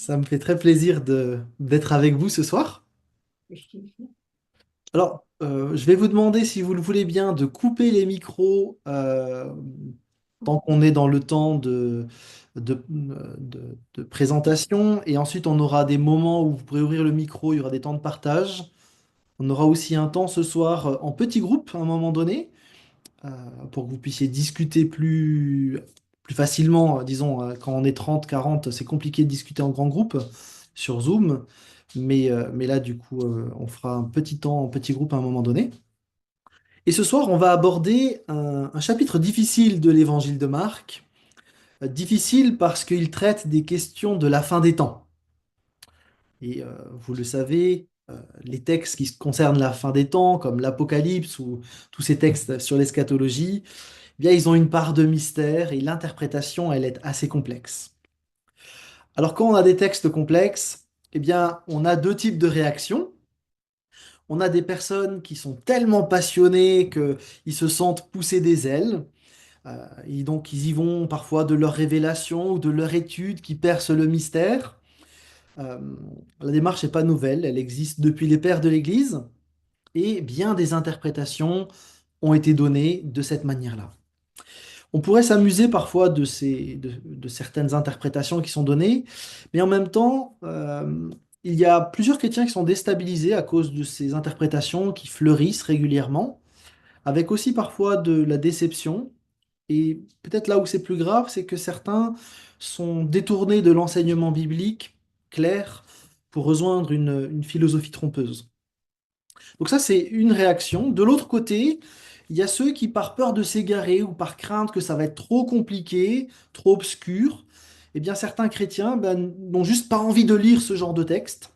Ça me fait très plaisir d'être avec vous ce soir. Alors, je vais vous demander, si vous le voulez bien, de couper les micros tant qu'on est dans le temps de présentation. Et ensuite, on aura des moments où vous pourrez ouvrir le micro, il y aura des temps de partage. On aura aussi un temps ce soir en petit groupe à un moment donné, euh, pour que vous puissiez discuter plus facilement. Disons, quand on est 30, 40, c'est compliqué de discuter en grand groupe sur Zoom. Mais là, du coup, on fera un petit temps en petit groupe à un moment donné. Et ce soir, on va aborder un chapitre difficile de l'évangile de Marc. Difficile parce qu'il traite des questions de la fin des temps. Et vous le savez, les textes qui concernent la fin des temps, comme l'Apocalypse ou tous ces textes sur l'eschatologie, eh bien, ils ont une part de mystère et l'interprétation, elle est assez complexe. Alors, quand on a des textes complexes, eh bien, on a deux types de réactions. On a des personnes qui sont tellement passionnées qu'ils se sentent pousser des ailes. Et donc, ils y vont parfois de leur révélation ou de leur étude qui perce le mystère. Euh, la démarche n'est pas nouvelle, elle existe depuis les pères de l'Église et bien des interprétations ont été données de cette manière-là. On pourrait s'amuser parfois de certaines interprétations qui sont données, mais en même temps, il y a plusieurs chrétiens qui sont déstabilisés à cause de ces interprétations qui fleurissent régulièrement, avec aussi parfois de la déception. Et peut-être là où c'est plus grave, c'est que certains sont détournés de l'enseignement biblique clair pour rejoindre une philosophie trompeuse. Donc ça, c'est une réaction. De l'autre côté, il y a ceux qui, par peur de s'égarer ou par crainte que ça va être trop compliqué, trop obscur, eh bien certains chrétiens n'ont juste pas envie de lire ce genre de texte.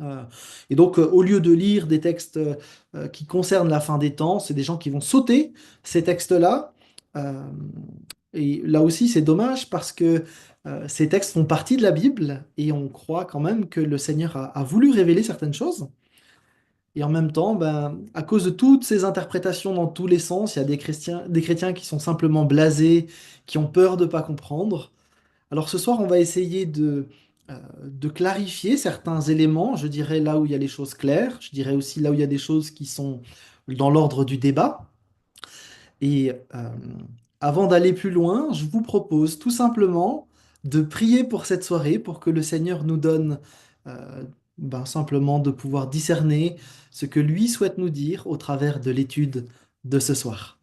Euh, et donc, au lieu de lire des textes qui concernent la fin des temps, c'est des gens qui vont sauter ces textes-là. Euh, et là aussi, c'est dommage parce que ces textes font partie de la Bible et on croit quand même que le Seigneur a voulu révéler certaines choses. Et en même temps, à cause de toutes ces interprétations dans tous les sens, il y a des chrétiens qui sont simplement blasés, qui ont peur de ne pas comprendre. Alors ce soir, on va essayer de clarifier certains éléments, je dirais là où il y a les choses claires, je dirais aussi là où il y a des choses qui sont dans l'ordre du débat. Et avant d'aller plus loin, je vous propose tout simplement de prier pour cette soirée, pour que le Seigneur nous donne simplement de pouvoir discerner ce que lui souhaite nous dire au travers de l'étude de ce soir.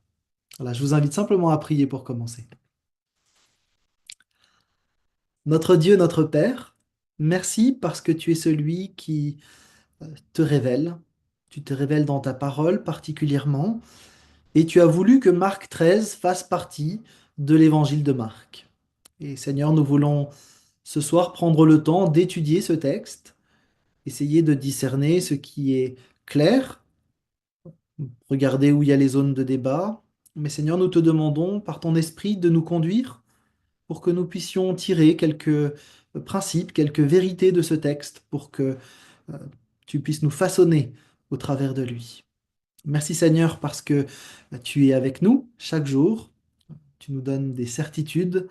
Voilà, je vous invite simplement à prier pour commencer. Notre Dieu, notre Père, merci parce que tu es celui qui te révèle. Tu te révèles dans ta parole particulièrement, et tu as voulu que Marc 13 fasse partie de l'évangile de Marc. Et Seigneur, nous voulons ce soir prendre le temps d'étudier ce texte, essayer de discerner ce qui est clair, regarder où il y a les zones de débat. Mais Seigneur, nous te demandons par ton esprit de nous conduire pour que nous puissions tirer quelques principes, quelques vérités de ce texte, pour que euh, tu puisses nous façonner au travers de lui. Merci Seigneur parce que tu es avec nous chaque jour, tu nous donnes des certitudes,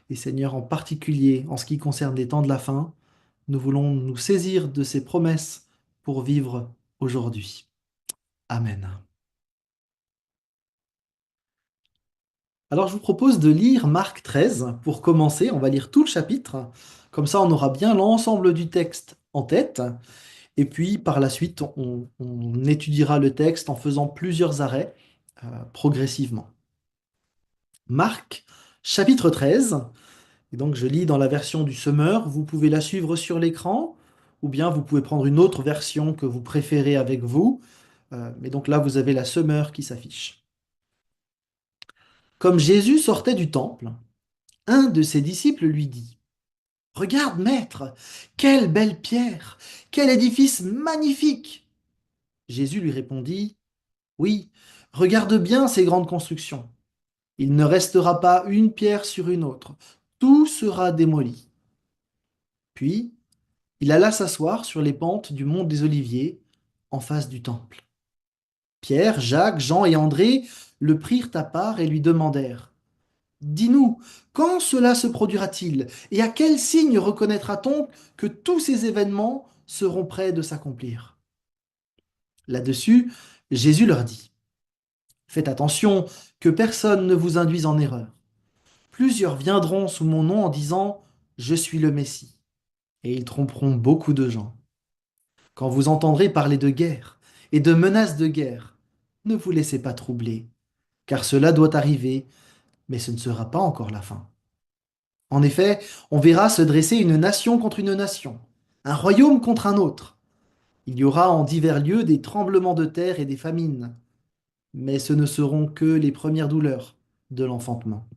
et Seigneur en particulier en ce qui concerne les temps de la fin, nous voulons nous saisir de ces promesses pour vivre aujourd'hui. Amen. Alors je vous propose de lire Marc 13 pour commencer, on va lire tout le chapitre, comme ça on aura bien l'ensemble du texte en tête. Et puis par la suite, on étudiera le texte en faisant plusieurs arrêts progressivement. Marc, chapitre 13. Et donc je lis dans la version du Semeur. Vous pouvez la suivre sur l'écran, ou bien vous pouvez prendre une autre version que vous préférez avec vous. Mais donc là, vous avez la Semeur qui s'affiche. Comme Jésus sortait du temple, un de ses disciples lui dit, regarde, maître, quelle belle pierre, quel édifice magnifique. Jésus lui répondit, oui, regarde bien ces grandes constructions. Il ne restera pas une pierre sur une autre. Tout sera démoli. Puis, il alla s'asseoir sur les pentes du mont des Oliviers, en face du temple. Pierre, Jacques, Jean et André le prirent à part et lui demandèrent, Dis-nous, quand cela se produira-t-il et à quel signe reconnaîtra-t-on que tous ces événements seront prêts de s'accomplir? Là-dessus, Jésus leur dit, faites attention que personne ne vous induise en erreur. Plusieurs viendront sous mon nom en disant, je suis le Messie, et ils tromperont beaucoup de gens. Quand vous entendrez parler de guerre et de menaces de guerre, ne vous laissez pas troubler, car cela doit arriver, mais ce ne sera pas encore la fin. En effet, on verra se dresser une nation contre une nation, un royaume contre un autre. Il y aura en divers lieux des tremblements de terre et des famines, mais ce ne seront que les premières douleurs de l'enfantement.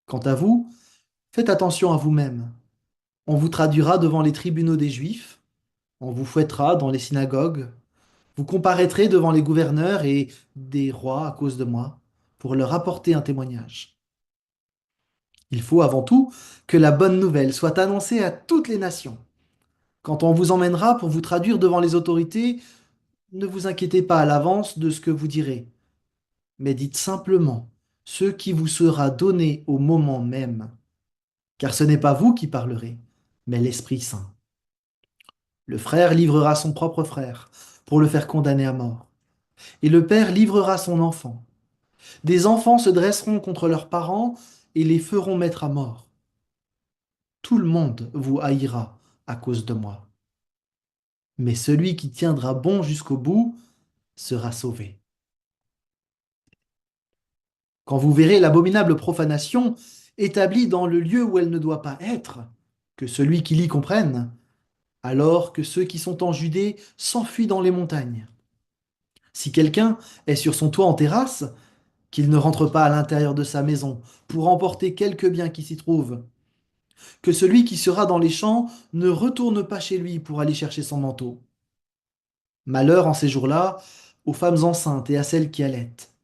Quant à vous, faites attention à vous-même. On vous traduira devant les tribunaux des Juifs, on vous fouettera dans les synagogues, vous comparaîtrez devant les gouverneurs et des rois à cause de moi, pour leur apporter un témoignage. Il faut avant tout que la bonne nouvelle soit annoncée à toutes les nations. Quand on vous emmènera pour vous traduire devant les autorités, ne vous inquiétez pas à l'avance de ce que vous direz, mais dites simplement ce qui vous sera donné au moment même, car ce n'est pas vous qui parlerez, mais l'Esprit Saint. Le frère livrera son propre frère pour le faire condamner à mort, et le père livrera son enfant. Des enfants se dresseront contre leurs parents et les feront mettre à mort. Tout le monde vous haïra à cause de moi, mais celui qui tiendra bon jusqu'au bout sera sauvé. Quand vous verrez l'abominable profanation établie dans le lieu où elle ne doit pas être, que celui qui l'y comprenne, alors que ceux qui sont en Judée s'enfuient dans les montagnes. Si quelqu'un est sur son toit en terrasse, qu'il ne rentre pas à l'intérieur de sa maison pour emporter quelque bien qui s'y trouve. Que celui qui sera dans les champs ne retourne pas chez lui pour aller chercher son manteau. Malheur en ces jours-là aux femmes enceintes et à celles qui allaitent.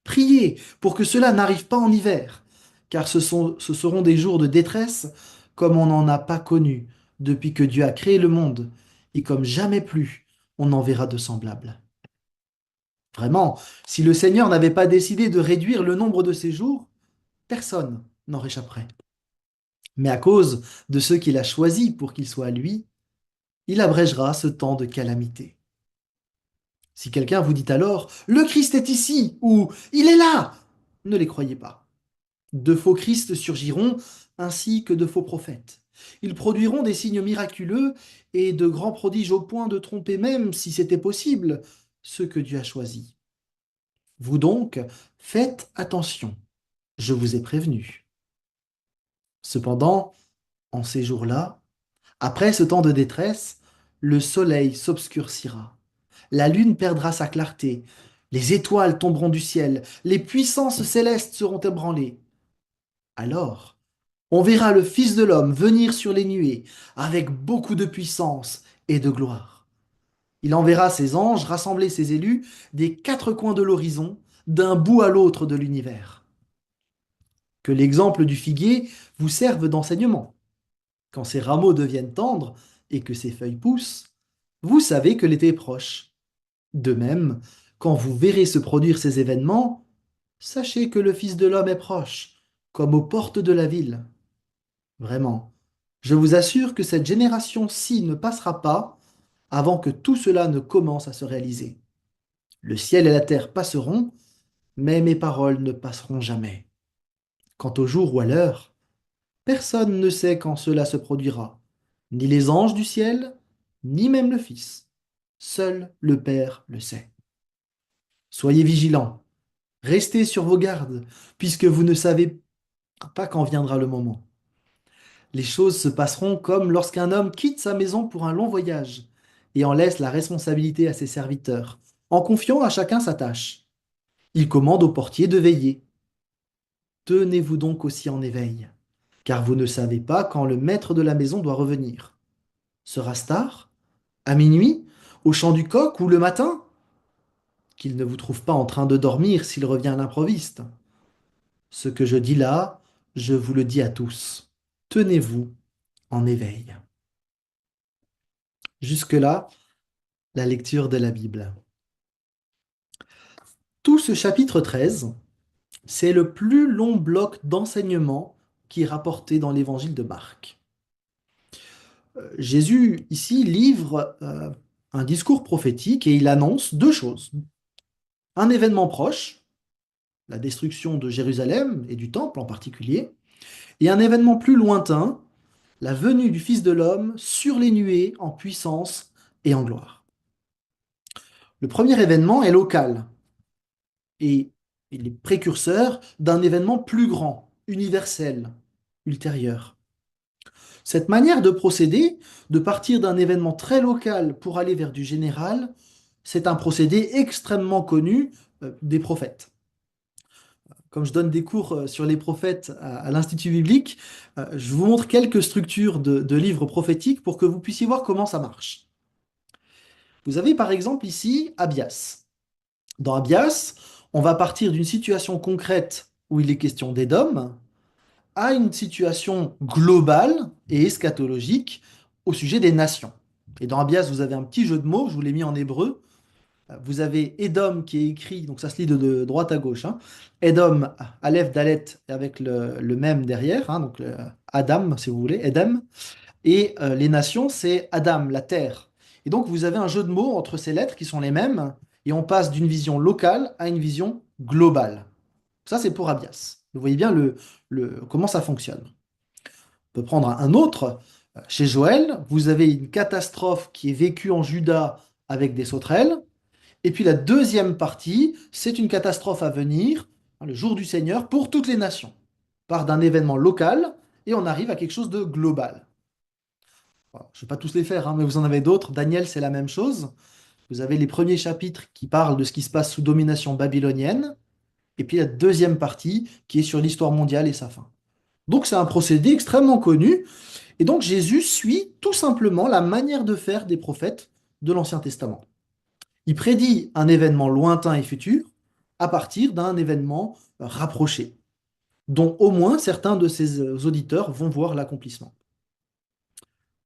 Priez pour que cela n'arrive pas en hiver, car ce seront des jours de détresse comme on n'en a pas connu depuis que Dieu a créé le monde, et comme jamais plus on n'en verra de semblable. Vraiment, si le Seigneur n'avait pas décidé de réduire le nombre de ses jours, personne n'en réchapperait. Mais à cause de ceux qu'il a choisis pour qu'ils soient à lui, il abrégera ce temps de calamité. Si quelqu'un vous dit alors «Le Christ est ici» ou «Il est là», ne les croyez pas. De faux Christ surgiront, ainsi que de faux prophètes. Ils produiront des signes miraculeux et de grands prodiges au point de tromper même, si c'était possible, ceux que Dieu a choisis. Vous donc, faites attention, je vous ai prévenu. Cependant, en ces jours-là, après ce temps de détresse, le soleil s'obscurcira, la lune perdra sa clarté, les étoiles tomberont du ciel, les puissances célestes seront ébranlées. Alors, on verra le Fils de l'homme venir sur les nuées, avec beaucoup de puissance et de gloire. Il enverra ses anges rassembler ses élus des quatre coins de l'horizon, d'un bout à l'autre de l'univers. Que l'exemple du figuier vous serve d'enseignement. Quand ses rameaux deviennent tendres et que ses feuilles poussent, vous savez que l'été est proche. De même, quand vous verrez se produire ces événements, sachez que le Fils de l'homme est proche, comme aux portes de la ville. Vraiment, je vous assure que cette génération-ci ne passera pas avant que tout cela ne commence à se réaliser. Le ciel et la terre passeront, mais mes paroles ne passeront jamais. Quant au jour ou à l'heure, personne ne sait quand cela se produira, ni les anges du ciel, ni même le Fils. Seul le Père le sait. Soyez vigilants, restez sur vos gardes, puisque vous ne savez pas quand viendra le moment. Les choses se passeront comme lorsqu'un homme quitte sa maison pour un long voyage et en laisse la responsabilité à ses serviteurs, en confiant à chacun sa tâche. Il commande au portier de veiller. Tenez-vous donc aussi en éveil, car vous ne savez pas quand le maître de la maison doit revenir. Sera-ce tard? À minuit? Au chant du coq ou le matin? Qu'il ne vous trouve pas en train de dormir s'il revient à l'improviste. Ce que je dis là, je vous le dis à tous. Tenez-vous en éveil. Jusque-là, la lecture de la Bible. Tout ce chapitre 13 C'est le plus long bloc d'enseignement qui est rapporté dans l'évangile de Marc. Jésus, ici, livre un discours prophétique et il annonce deux choses. Un événement proche, la destruction de Jérusalem et du temple en particulier, et un événement plus lointain, la venue du Fils de l'homme sur les nuées en puissance et en gloire. Le premier événement est local et il est précurseur d'un événement plus grand, universel, ultérieur. Cette manière de procéder, de partir d'un événement très local pour aller vers du général, c'est un procédé extrêmement connu des prophètes. Comme je donne des cours sur les prophètes à l'Institut biblique, je vous montre quelques structures de livres prophétiques pour que vous puissiez voir comment ça marche. Vous avez par exemple ici Abias. Dans Abias, on va partir d'une situation concrète où il est question d'Édom à une situation globale et eschatologique au sujet des nations. Et dans Abias, vous avez un petit jeu de mots, je vous l'ai mis en hébreu. Vous avez Edom qui est écrit, donc ça se lit de droite à gauche, hein. Edom, Aleph, Dalet, avec le même derrière, hein, donc Adam, si vous voulez, Edem. Et les nations, c'est Adam, la terre. Et donc vous avez un jeu de mots entre ces lettres qui sont les mêmes, et on passe d'une vision locale à une vision globale. Ça, c'est pour Abias. Vous voyez bien comment ça fonctionne. On peut prendre un autre. Chez Joël, vous avez une catastrophe qui est vécue en Juda avec des sauterelles. Et puis la deuxième partie, c'est une catastrophe à venir, hein, le jour du Seigneur, pour toutes les nations. On part d'un événement local et on arrive à quelque chose de global. Voilà, je ne vais pas tous les faire, hein, mais vous en avez d'autres. Daniel, c'est la même chose. Vous avez les premiers chapitres qui parlent de ce qui se passe sous domination babylonienne, et puis la deuxième partie qui est sur l'histoire mondiale et sa fin. Donc c'est un procédé extrêmement connu, et donc Jésus suit tout simplement la manière de faire des prophètes de l'Ancien Testament. Il prédit un événement lointain et futur à partir d'un événement rapproché, dont au moins certains de ses auditeurs vont voir l'accomplissement.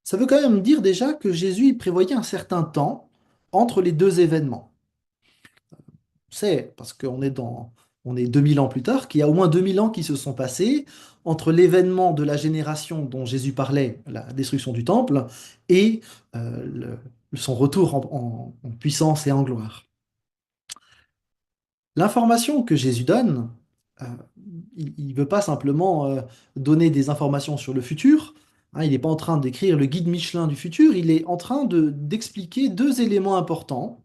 Ça veut quand même dire déjà que Jésus il prévoyait un certain temps entre les deux événements. C'est parce on est 2000 ans plus tard, qu'il y a au moins 2000 ans qui se sont passés entre l'événement de la génération dont Jésus parlait, la destruction du temple, et son retour en puissance et en gloire. L'information que Jésus donne, euh, il ne veut pas simplement donner des informations sur le futur, hein, il n'est pas en train d'écrire le guide Michelin du futur, il est en train d'expliquer deux éléments importants.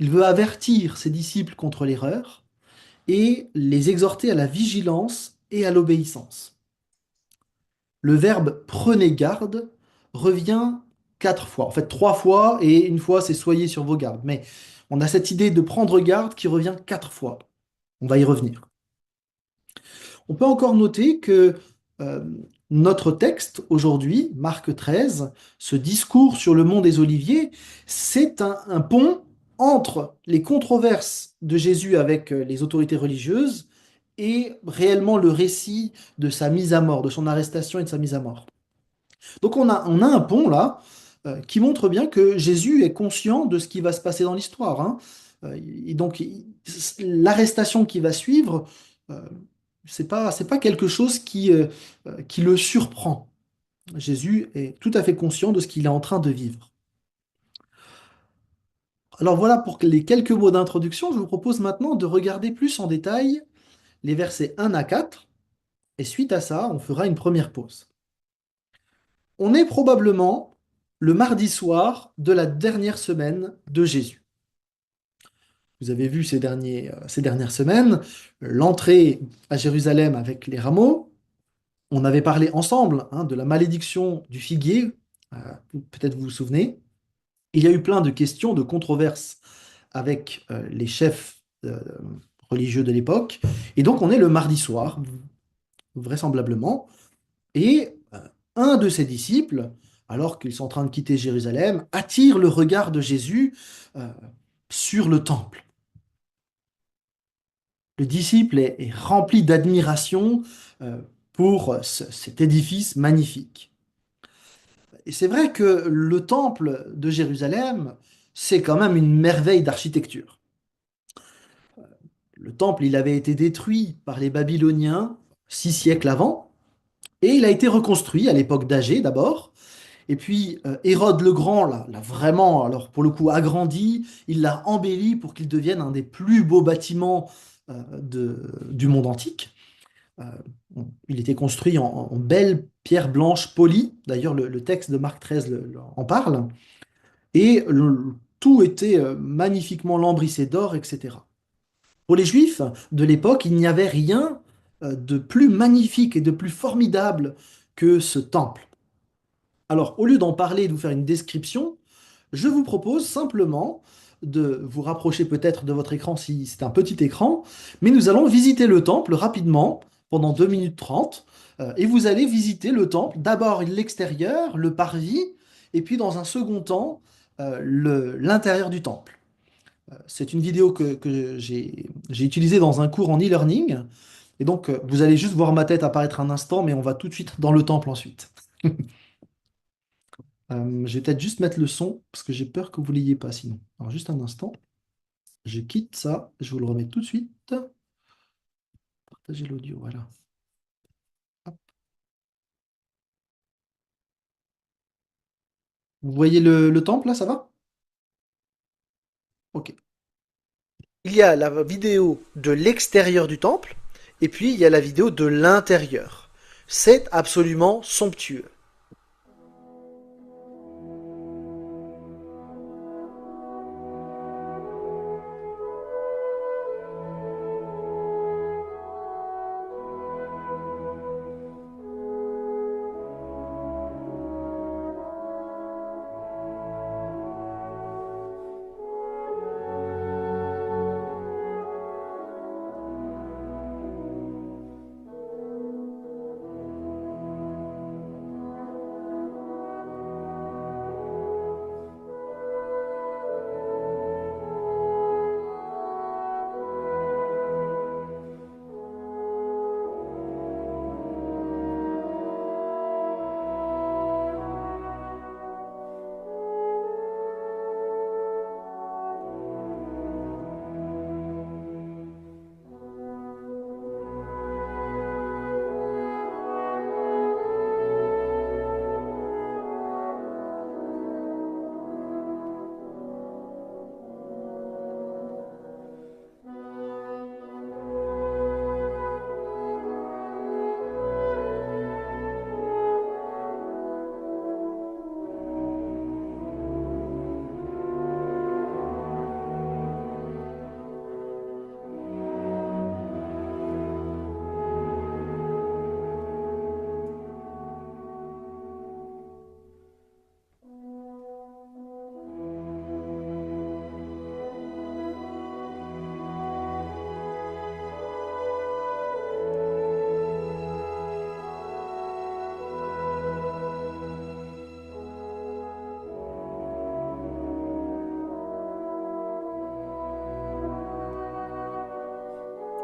Il veut avertir ses disciples contre l'erreur et les exhorter à la vigilance et à l'obéissance. Le verbe prenez garde revient quatre fois, en fait trois fois, et une fois c'est soyez sur vos gardes. Mais on a cette idée de prendre garde qui revient quatre fois. On va y revenir. On peut encore noter que euh, notre texte aujourd'hui, Marc 13, ce discours sur le mont des Oliviers, c'est un pont entre les controverses de Jésus avec les autorités religieuses et réellement le récit de sa mise à mort, de son arrestation et de sa mise à mort. Donc on a un pont là qui montre bien que Jésus est conscient de ce qui va se passer dans l'histoire, hein. Et donc l'arrestation qui va suivre, euh, c'est pas quelque chose qui le surprend. Jésus est tout à fait conscient de ce qu'il est en train de vivre. Alors voilà pour les quelques mots d'introduction. Je vous propose maintenant de regarder plus en détail les versets 1 à 4. Et suite à ça, on fera une première pause. On est probablement le mardi soir de la dernière semaine de Jésus. Vous avez vu ces dernières semaines l'entrée à Jérusalem avec les rameaux. On avait parlé ensemble, hein, de la malédiction du figuier, peut-être vous vous souvenez. Il y a eu plein de questions, de controverses avec les chefs religieux de l'époque. Et donc on est le mardi soir, vraisemblablement, et un de ses disciples, alors qu'ils sont en train de quitter Jérusalem, attire le regard de Jésus euh, sur le temple. Le disciple est rempli d'admiration euh, pour cet édifice magnifique. Et c'est vrai que le temple de Jérusalem, c'est quand même une merveille d'architecture. Le temple, il avait été détruit par les Babyloniens 6 siècles avant, et il a été reconstruit à l'époque d'Agé d'abord. Et puis Hérode le Grand l'a vraiment, alors pour le coup, agrandi, il l'a embelli pour qu'il devienne un des plus beaux bâtiments du monde antique. Euh, il était construit en belle pierre blanche polie, d'ailleurs le texte de Marc XIII en parle, et tout était magnifiquement lambrissé d'or, etc. Pour les Juifs de l'époque, il n'y avait rien de plus magnifique et de plus formidable que ce temple. Alors, au lieu d'en parler et de vous faire une description, je vous propose simplement de vous rapprocher peut-être de votre écran si c'est un petit écran, mais nous allons visiter le temple rapidement pendant 2 minutes 30, et vous allez visiter le temple, d'abord l'extérieur, le parvis, et puis dans un second temps, l'intérieur du temple. C'est une vidéo que j'ai utilisée dans un cours en e-learning, et donc vous allez juste voir ma tête apparaître un instant, mais on va tout de suite dans le temple ensuite. Je vais peut-être juste mettre le son parce que j'ai peur que vous l'ayez pas sinon. Alors juste un instant, je quitte ça, je vous le remets tout de suite. Partager l'audio, voilà. Hop. Vous voyez le temple là, ça va? Ok. Il y a la vidéo de l'extérieur du temple et puis il y a la vidéo de l'intérieur. C'est absolument somptueux.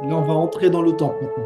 Là, on va entrer dans le temple maintenant.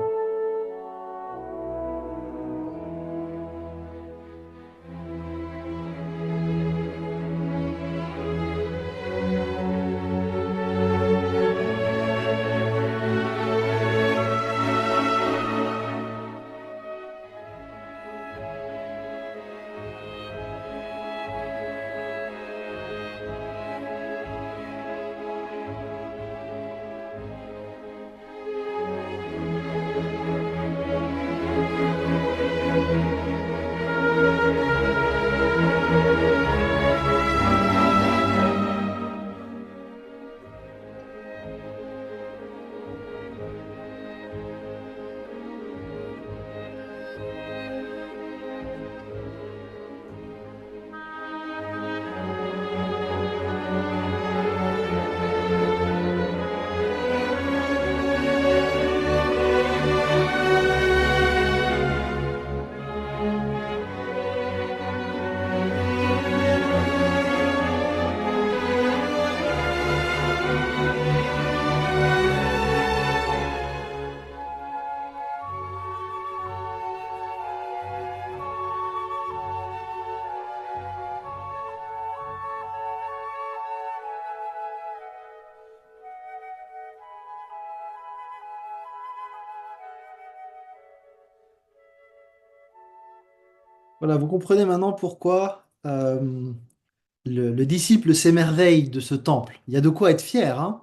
Voilà, vous comprenez maintenant pourquoi le disciple s'émerveille de ce temple. Il y a de quoi être fier, hein?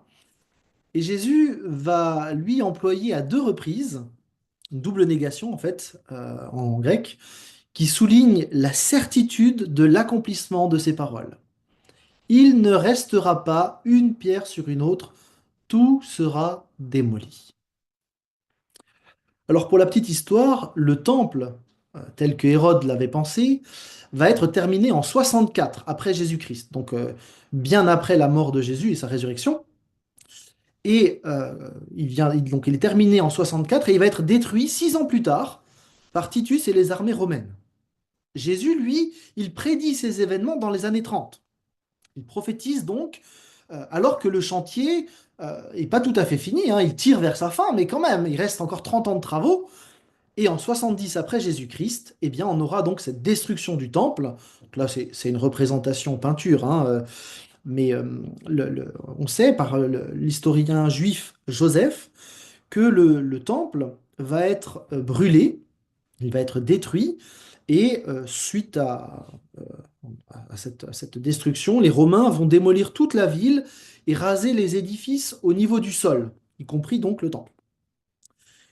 Et Jésus va lui employer à deux reprises une double négation en fait en grec qui souligne la certitude de l'accomplissement de ces paroles. Il ne restera pas une pierre sur une autre, tout sera démoli. Alors pour la petite histoire, le temple, tel que Hérode l'avait pensé, va être terminé en 64 après Jésus-Christ, donc bien après la mort de Jésus et sa résurrection. Et donc il est terminé en 64 et il va être détruit 6 ans plus tard par Titus et les armées romaines. Jésus, lui, il prédit ces événements dans les années 30. Il prophétise donc, alors que le chantier est pas tout à fait fini, hein, il tire vers sa fin, mais quand même, il reste encore 30 ans de travaux. Et en 70 après Jésus-Christ, eh bien, on aura donc cette destruction du temple. Donc là, c'est une représentation peinture, hein, mais on sait par l'historien juif Joseph que le temple va être brûlé, il va être détruit, et suite à cette destruction, les Romains vont démolir toute la ville et raser les édifices au niveau du sol, y compris donc le temple.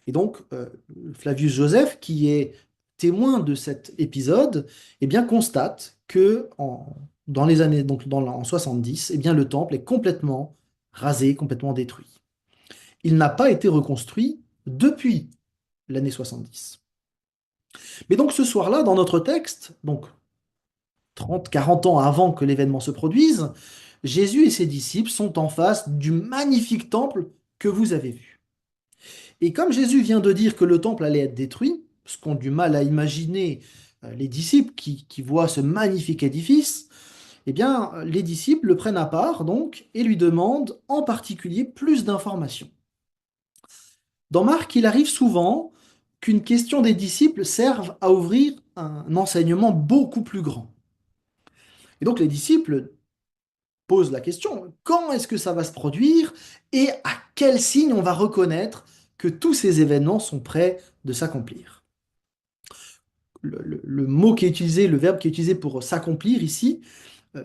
Et donc, Flavius Joseph, qui est témoin de cet épisode, eh bien, constate que dans les années, donc en 70, eh bien, le temple est complètement rasé, complètement détruit. Il n'a pas été reconstruit depuis l'année 70. Mais donc ce soir-là, dans notre texte, donc 30, 40 ans avant que l'événement se produise, Jésus et ses disciples sont en face du magnifique temple que vous avez vu. Et comme Jésus vient de dire que le temple allait être détruit, ce qu'ont du mal à imaginer les disciples qui voient ce magnifique édifice, eh bien, les disciples le prennent à part donc et lui demandent en particulier plus d'informations. Dans Marc, il arrive souvent qu'une question des disciples serve à ouvrir un enseignement beaucoup plus grand. Et donc les disciples posent la question, quand est-ce que ça va se produire et à quel signe on va reconnaître que tous ces événements sont prêts de s'accomplir? Le mot qui est utilisé, le verbe qui est utilisé pour s'accomplir ici,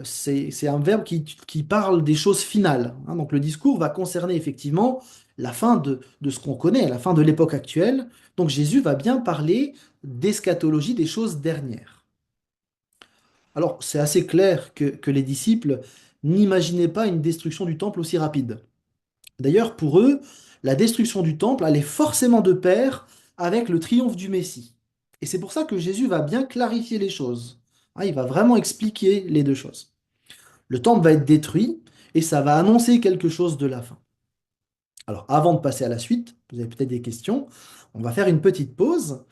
c'est un verbe qui parle des choses finales, hein. Donc le discours va concerner effectivement la fin de ce qu'on connaît, la fin de l'époque actuelle. Donc Jésus va bien parler d'eschatologie, des choses dernières. Alors c'est assez clair que les disciples n'imaginaient pas une destruction du temple aussi rapide. D'ailleurs, pour eux, la destruction du temple allait forcément de pair avec le triomphe du Messie. Et c'est pour ça que Jésus va bien clarifier les choses. Hein, il va vraiment expliquer les deux choses. Le temple va être détruit et ça va annoncer quelque chose de la fin. Alors, avant de passer à la suite, vous avez peut-être des questions, on va faire une petite pause,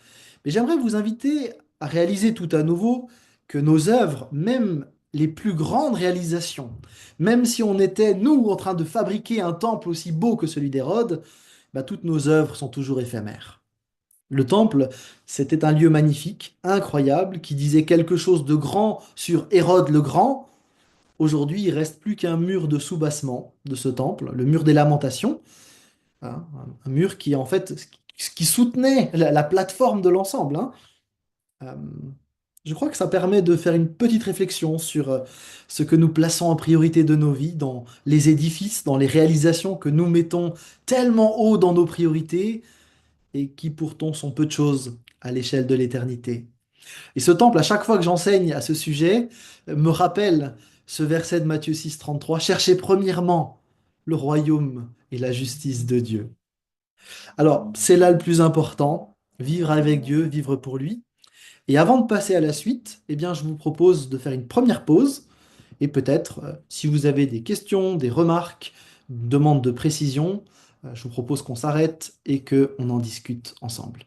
mais j'aimerais vous inviter à réaliser tout à nouveau que nos œuvres, même les plus grandes réalisations, même si on était, nous, en train de fabriquer un temple aussi beau que celui d'Hérode, bah, toutes nos œuvres sont toujours éphémères. Le temple, c'était un lieu magnifique, incroyable, qui disait quelque chose de grand sur Hérode le Grand. Aujourd'hui, il reste plus qu'un mur de soubassement de ce temple, le mur des lamentations, hein, un mur qui en fait qui soutenait la plateforme de l'ensemble, hein. Euh, je crois que ça permet de faire une petite réflexion sur ce que nous plaçons en priorité de nos vies, dans les édifices, dans les réalisations que nous mettons tellement haut dans nos priorités et qui pourtant sont peu de choses à l'échelle de l'éternité. Et ce temple, à chaque fois que j'enseigne à ce sujet, me rappelle ce verset de Matthieu 6, 33, cherchez premièrement le royaume et la justice de Dieu. Alors, c'est là le plus important, vivre avec Dieu, vivre pour lui. Et avant de passer à la suite, eh bien, je vous propose de faire une première pause et peut-être, si vous avez des questions, des remarques, une demande de précision, je vous propose qu'on s'arrête et qu'on en discute ensemble.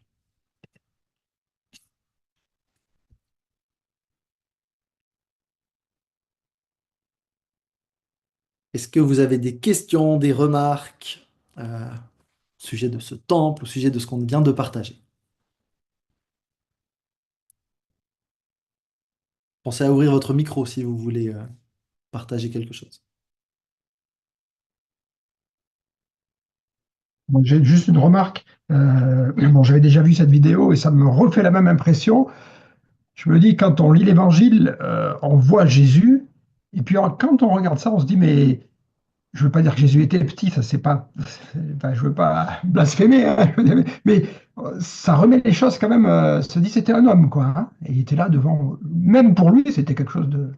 Est-ce que vous avez des questions, des remarques au sujet de ce temple, au sujet de ce qu'on vient de partager? Pensez à ouvrir votre micro si vous voulez partager quelque chose. Bon, j'ai juste une remarque. Bon, j'avais déjà vu cette vidéo et ça me refait la même impression. Je me dis, quand on lit l'Évangile, on voit Jésus, et puis quand on regarde ça, on se dit, mais je veux pas dire que Jésus était petit, ça c'est pas, enfin, je veux pas blasphémer, hein, mais ça remet les choses quand même. Se dit, c'était un homme, quoi, hein, et il était là devant. Même pour lui, c'était quelque chose de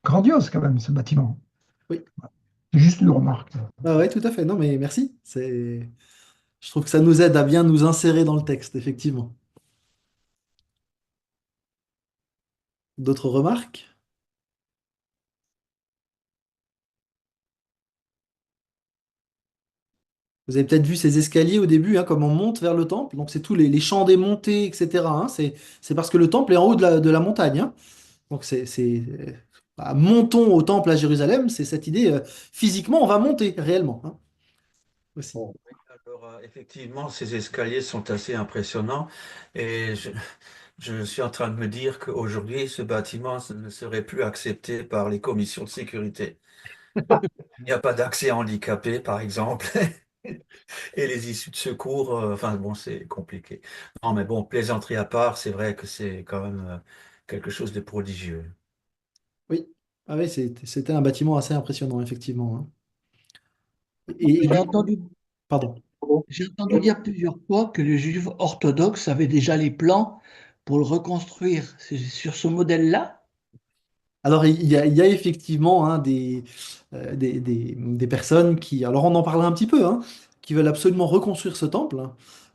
grandiose quand même, ce bâtiment. Oui. C'est juste une remarque. Ah ouais, tout à fait. Non, mais merci. Je trouve que ça nous aide à bien nous insérer dans le texte, effectivement. D'autres remarques? Vous avez peut-être vu ces escaliers au début, hein, comme on monte vers le temple. Donc, c'est tous les champs des montées, etc., hein. C'est parce que le temple est en haut de la montagne, hein. Donc, bah, montons au temple à Jérusalem. C'est cette idée, physiquement, on va monter réellement, hein, aussi. Bon, oui, alors, effectivement, ces escaliers sont assez impressionnants et je suis en train de me dire qu'aujourd'hui, ce bâtiment ne serait plus accepté par les commissions de sécurité. Il n'y a pas d'accès handicapé, par exemple, et les issues de secours, enfin bon, c'est compliqué. Non, mais bon, plaisanterie à part, c'est vrai que c'est quand même quelque chose de prodigieux. Oui. Ah oui, c'était un bâtiment assez impressionnant, effectivement, hein. Et J'ai entendu, pardon. j'ai entendu dire plusieurs fois que les Juifs orthodoxes avaient déjà les plans pour le reconstruire. C'est sur ce modèle-là? Alors, il y a effectivement, hein, des personnes qui, alors on en parlera un petit peu, hein, qui veulent absolument reconstruire ce temple,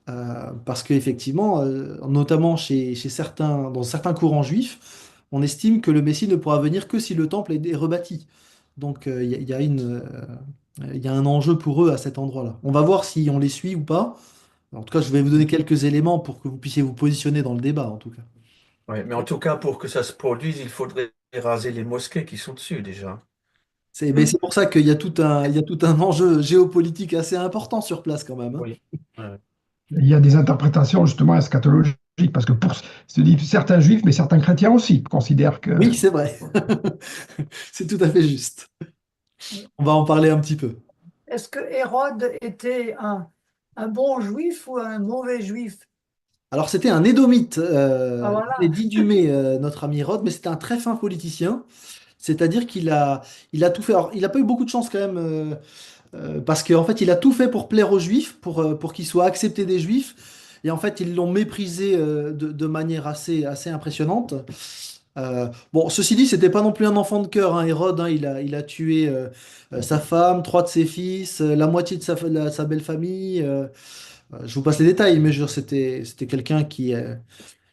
hein, parce qu'effectivement, notamment chez certains, dans certains courants juifs, on estime que le Messie ne pourra venir que si le temple est rebâti. Donc, il y a un enjeu pour eux à cet endroit-là. On va voir si on les suit ou pas. En tout cas, je vais vous donner quelques éléments pour que vous puissiez vous positionner dans le débat, en tout cas. Ouais, mais en tout cas, pour que ça se produise, il faudrait raser les mosquées qui sont dessus déjà. Mais c'est pour ça qu'il y a tout un enjeu géopolitique assez important sur place quand même, hein. Oui. Ouais. Il y a des interprétations justement eschatologiques, parce que se dit certains juifs, mais certains chrétiens aussi, considèrent que Oui, c'est vrai. C'est tout à fait juste. On va en parler un petit peu. Est-ce que Hérode était un bon juif ou un mauvais juif? Alors, c'était un édomite, Ah il est voilà. dit Dumay, notre ami Hérode, mais c'était un très fin politicien. C'est-à-dire qu'il a tout fait. Alors, il n'a pas eu beaucoup de chance quand même, parce qu'en fait, il a tout fait pour plaire aux Juifs, pour qu'ils soient acceptés des Juifs. Et en fait, ils l'ont méprisé de manière assez impressionnante. Bon, ceci dit, c'était pas non plus un enfant de cœur, hein, Hérode, hein. Il a tué sa femme, trois de ses fils, la moitié de sa belle famille. Je vous passe les détails, mais je veux dire, c'était quelqu'un qui,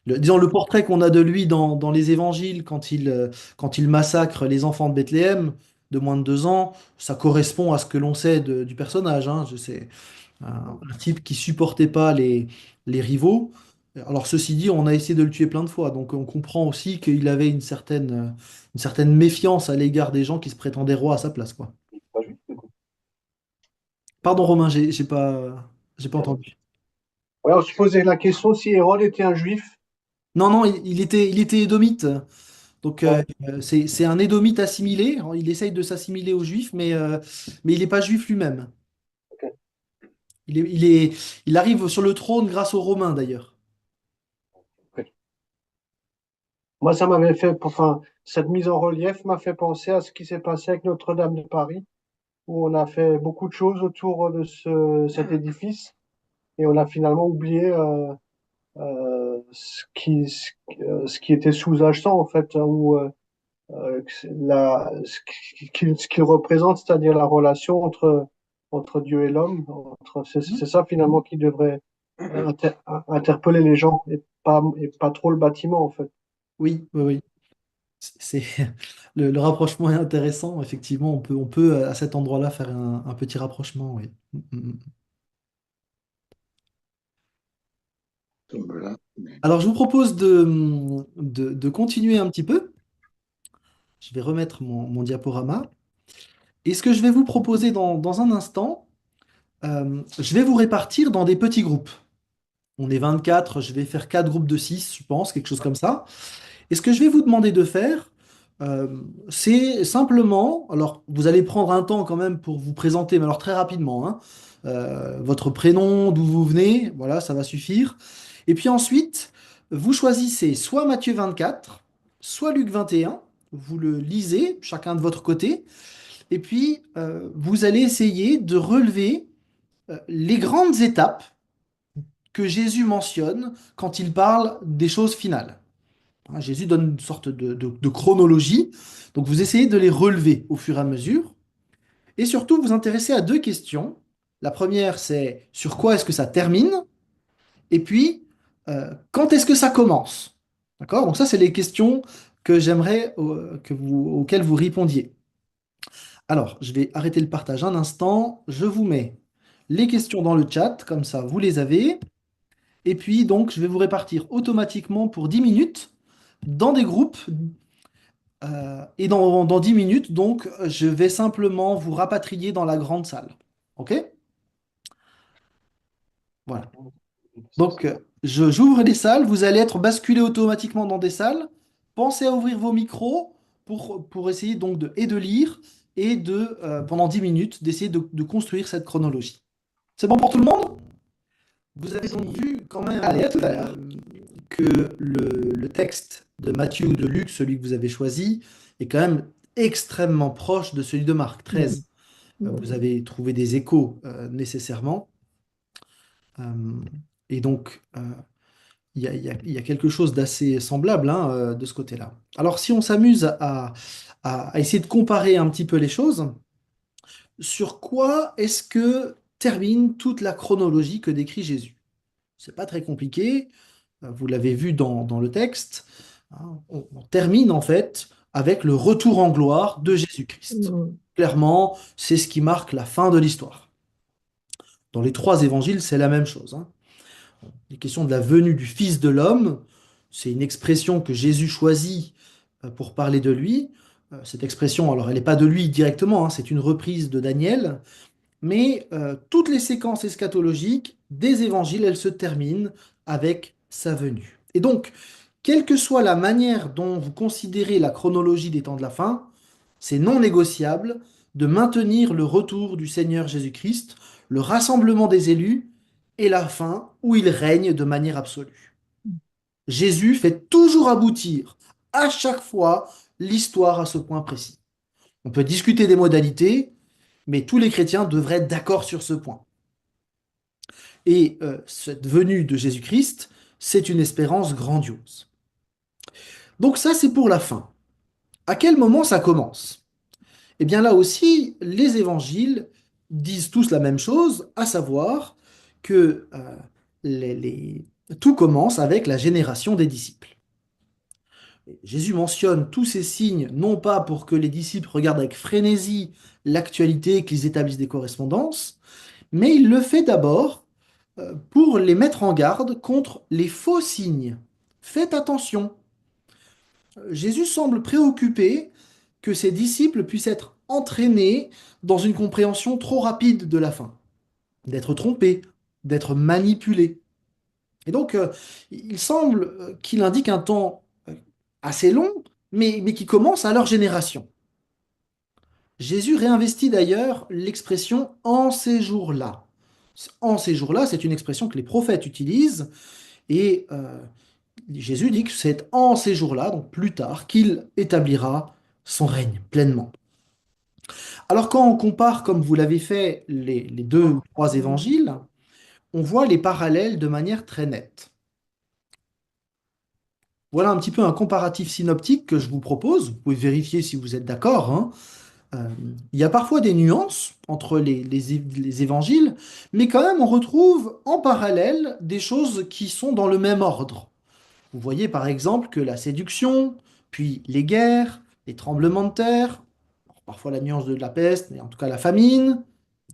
disons, le portrait qu'on a de lui dans les évangiles, quand il massacre les enfants de Bethléem de moins de 2 ans, ça correspond à ce que l'on sait du personnage, hein. C'est un type qui supportait pas les rivaux. Alors, ceci dit, on a essayé de le tuer plein de fois, donc on comprend aussi qu'il avait une certaine méfiance à l'égard des gens qui se prétendaient rois à sa place, quoi. Pardon, Romain, j'ai pas entendu. Ouais, on se posait la question si Hérode était un juif. Non, non, il était édomite. Donc, Ouais, c'est un édomite assimilé. Alors, il essaye de s'assimiler aux juifs, mais il n'est pas juif lui-même. ok. Il arrive sur le trône grâce aux Romains, d'ailleurs. Ok. Moi, ça m'avait fait, enfin, cette mise en relief m'a fait penser à ce qui s'est passé avec Notre-Dame de Paris, où on a fait beaucoup de choses autour de cet édifice et on a finalement oublié ce qui était sous-jacent, en fait, hein, où ce qu'il représente, c'est-à-dire la relation entre Dieu et l'homme. C'est ça finalement qui devrait interpeller les gens et pas trop le bâtiment en fait. Oui, oui, oui. C'est, le rapprochement est intéressant. Effectivement, on peut à cet endroit-là faire un petit rapprochement, oui. Voilà. Alors, je vous propose de continuer un petit peu. Je vais remettre mon diaporama. Et ce que je vais vous proposer dans un instant, je vais vous répartir dans des petits groupes. On est 24, je vais faire 4 groupes de 6, je pense, quelque chose comme ça. Et ce que je vais vous demander de faire, c'est simplement, alors vous allez prendre un temps quand même pour vous présenter, mais alors très rapidement, hein. Votre prénom, d'où vous venez, voilà, ça va suffire. Et puis ensuite, Vous choisissez soit Matthieu 24, soit Luc 21. Vous le lisez, chacun de votre côté. Et puis, vous allez essayer de relever les grandes étapes que Jésus mentionne quand il parle des choses finales. Hein, Jésus donne une sorte de chronologie. Donc, vous essayez de les relever au fur et à mesure. Et surtout, vous intéressez à deux questions. La première, c'est sur quoi est-ce que ça termine? Et puis, quand est-ce que ça commence? D'accord? Donc ça, c'est les questions que j'aimerais auxquelles vous répondiez. Alors, je vais arrêter le partage un instant. Je vous mets les questions dans le chat, comme ça, vous les avez. Et puis, donc, je vais vous répartir automatiquement pour 10 minutes dans des groupes. Et dans 10 minutes, donc, je vais simplement vous rapatrier dans la grande salle. OK? Voilà. Donc, j'ouvre les salles, vous allez être basculé automatiquement dans des salles. Pensez à ouvrir vos micros pour essayer donc de lire et pendant 10 minutes, d'essayer de construire cette chronologie. C'est bon pour tout le monde? Vous avez donc vu quand même Allez, à tout à l'heure. que le texte de Matthieu ou de Luc, celui que vous avez choisi, est quand même extrêmement proche de celui de Marc 13. Vous avez trouvé des échos nécessairement. Et donc, il y a quelque chose d'assez semblable hein, de ce côté-là. Alors, si on s'amuse à essayer de comparer un petit peu les choses, sur quoi est-ce que termine toute la chronologie que décrit Jésus? C'est pas très compliqué, vous l'avez vu dans le texte. Hein, on termine en fait avec le retour en gloire de Jésus-Christ. Clairement, c'est ce qui marque la fin de l'histoire. Dans les trois évangiles, c'est la même chose. Hein. Les questions de la venue du Fils de l'homme, c'est une expression que Jésus choisit pour parler de lui. Cette expression, alors elle n'est pas de lui directement, hein, c'est une reprise de Daniel, mais toutes les séquences eschatologiques des évangiles, elles se terminent avec sa venue. Et donc, quelle que soit la manière dont vous considérez la chronologie des temps de la fin, c'est non négociable de maintenir le retour du Seigneur Jésus-Christ, le rassemblement des élus et la fin où il règne de manière absolue. Jésus fait toujours aboutir à chaque fois l'histoire à ce point précis. On peut discuter des modalités, mais tous les chrétiens devraient être d'accord sur ce point. Et cette venue de Jésus-Christ, c'est une espérance grandiose. Donc ça, c'est pour la fin. À quel moment ça commence? Eh bien là aussi, les évangiles disent tous la même chose, à savoir que tout commence avec la génération des disciples. Jésus mentionne tous ces signes, non pas pour que les disciples regardent avec frénésie l'actualité, qu'ils établissent des correspondances, mais il le fait d'abord pour les mettre en garde contre les faux signes. Faites attention. Jésus semble préoccupé que ses disciples puissent être entraînés dans une compréhension trop rapide de la fin, d'être trompés, d'être manipulés. Et donc, il semble qu'il indique un temps assez long, mais qui commence à leur génération. Jésus réinvestit d'ailleurs l'expression en ces jours-là. En ces jours-là, c'est une expression que les prophètes utilisent, et Jésus dit que c'est en ces jours-là, donc plus tard, qu'il établira son règne pleinement. Alors quand on compare, comme vous l'avez fait, les deux ou trois évangiles, on voit les parallèles de manière très nette. Voilà un petit peu un comparatif synoptique que je vous propose. Vous pouvez vérifier si vous êtes d'accord. Hein. Il y a parfois des nuances entre les évangiles, mais quand même on retrouve en parallèle des choses qui sont dans le même ordre. Vous voyez par exemple que la séduction, puis les guerres, les tremblements de terre, parfois la nuance de la peste, mais en tout cas la famine.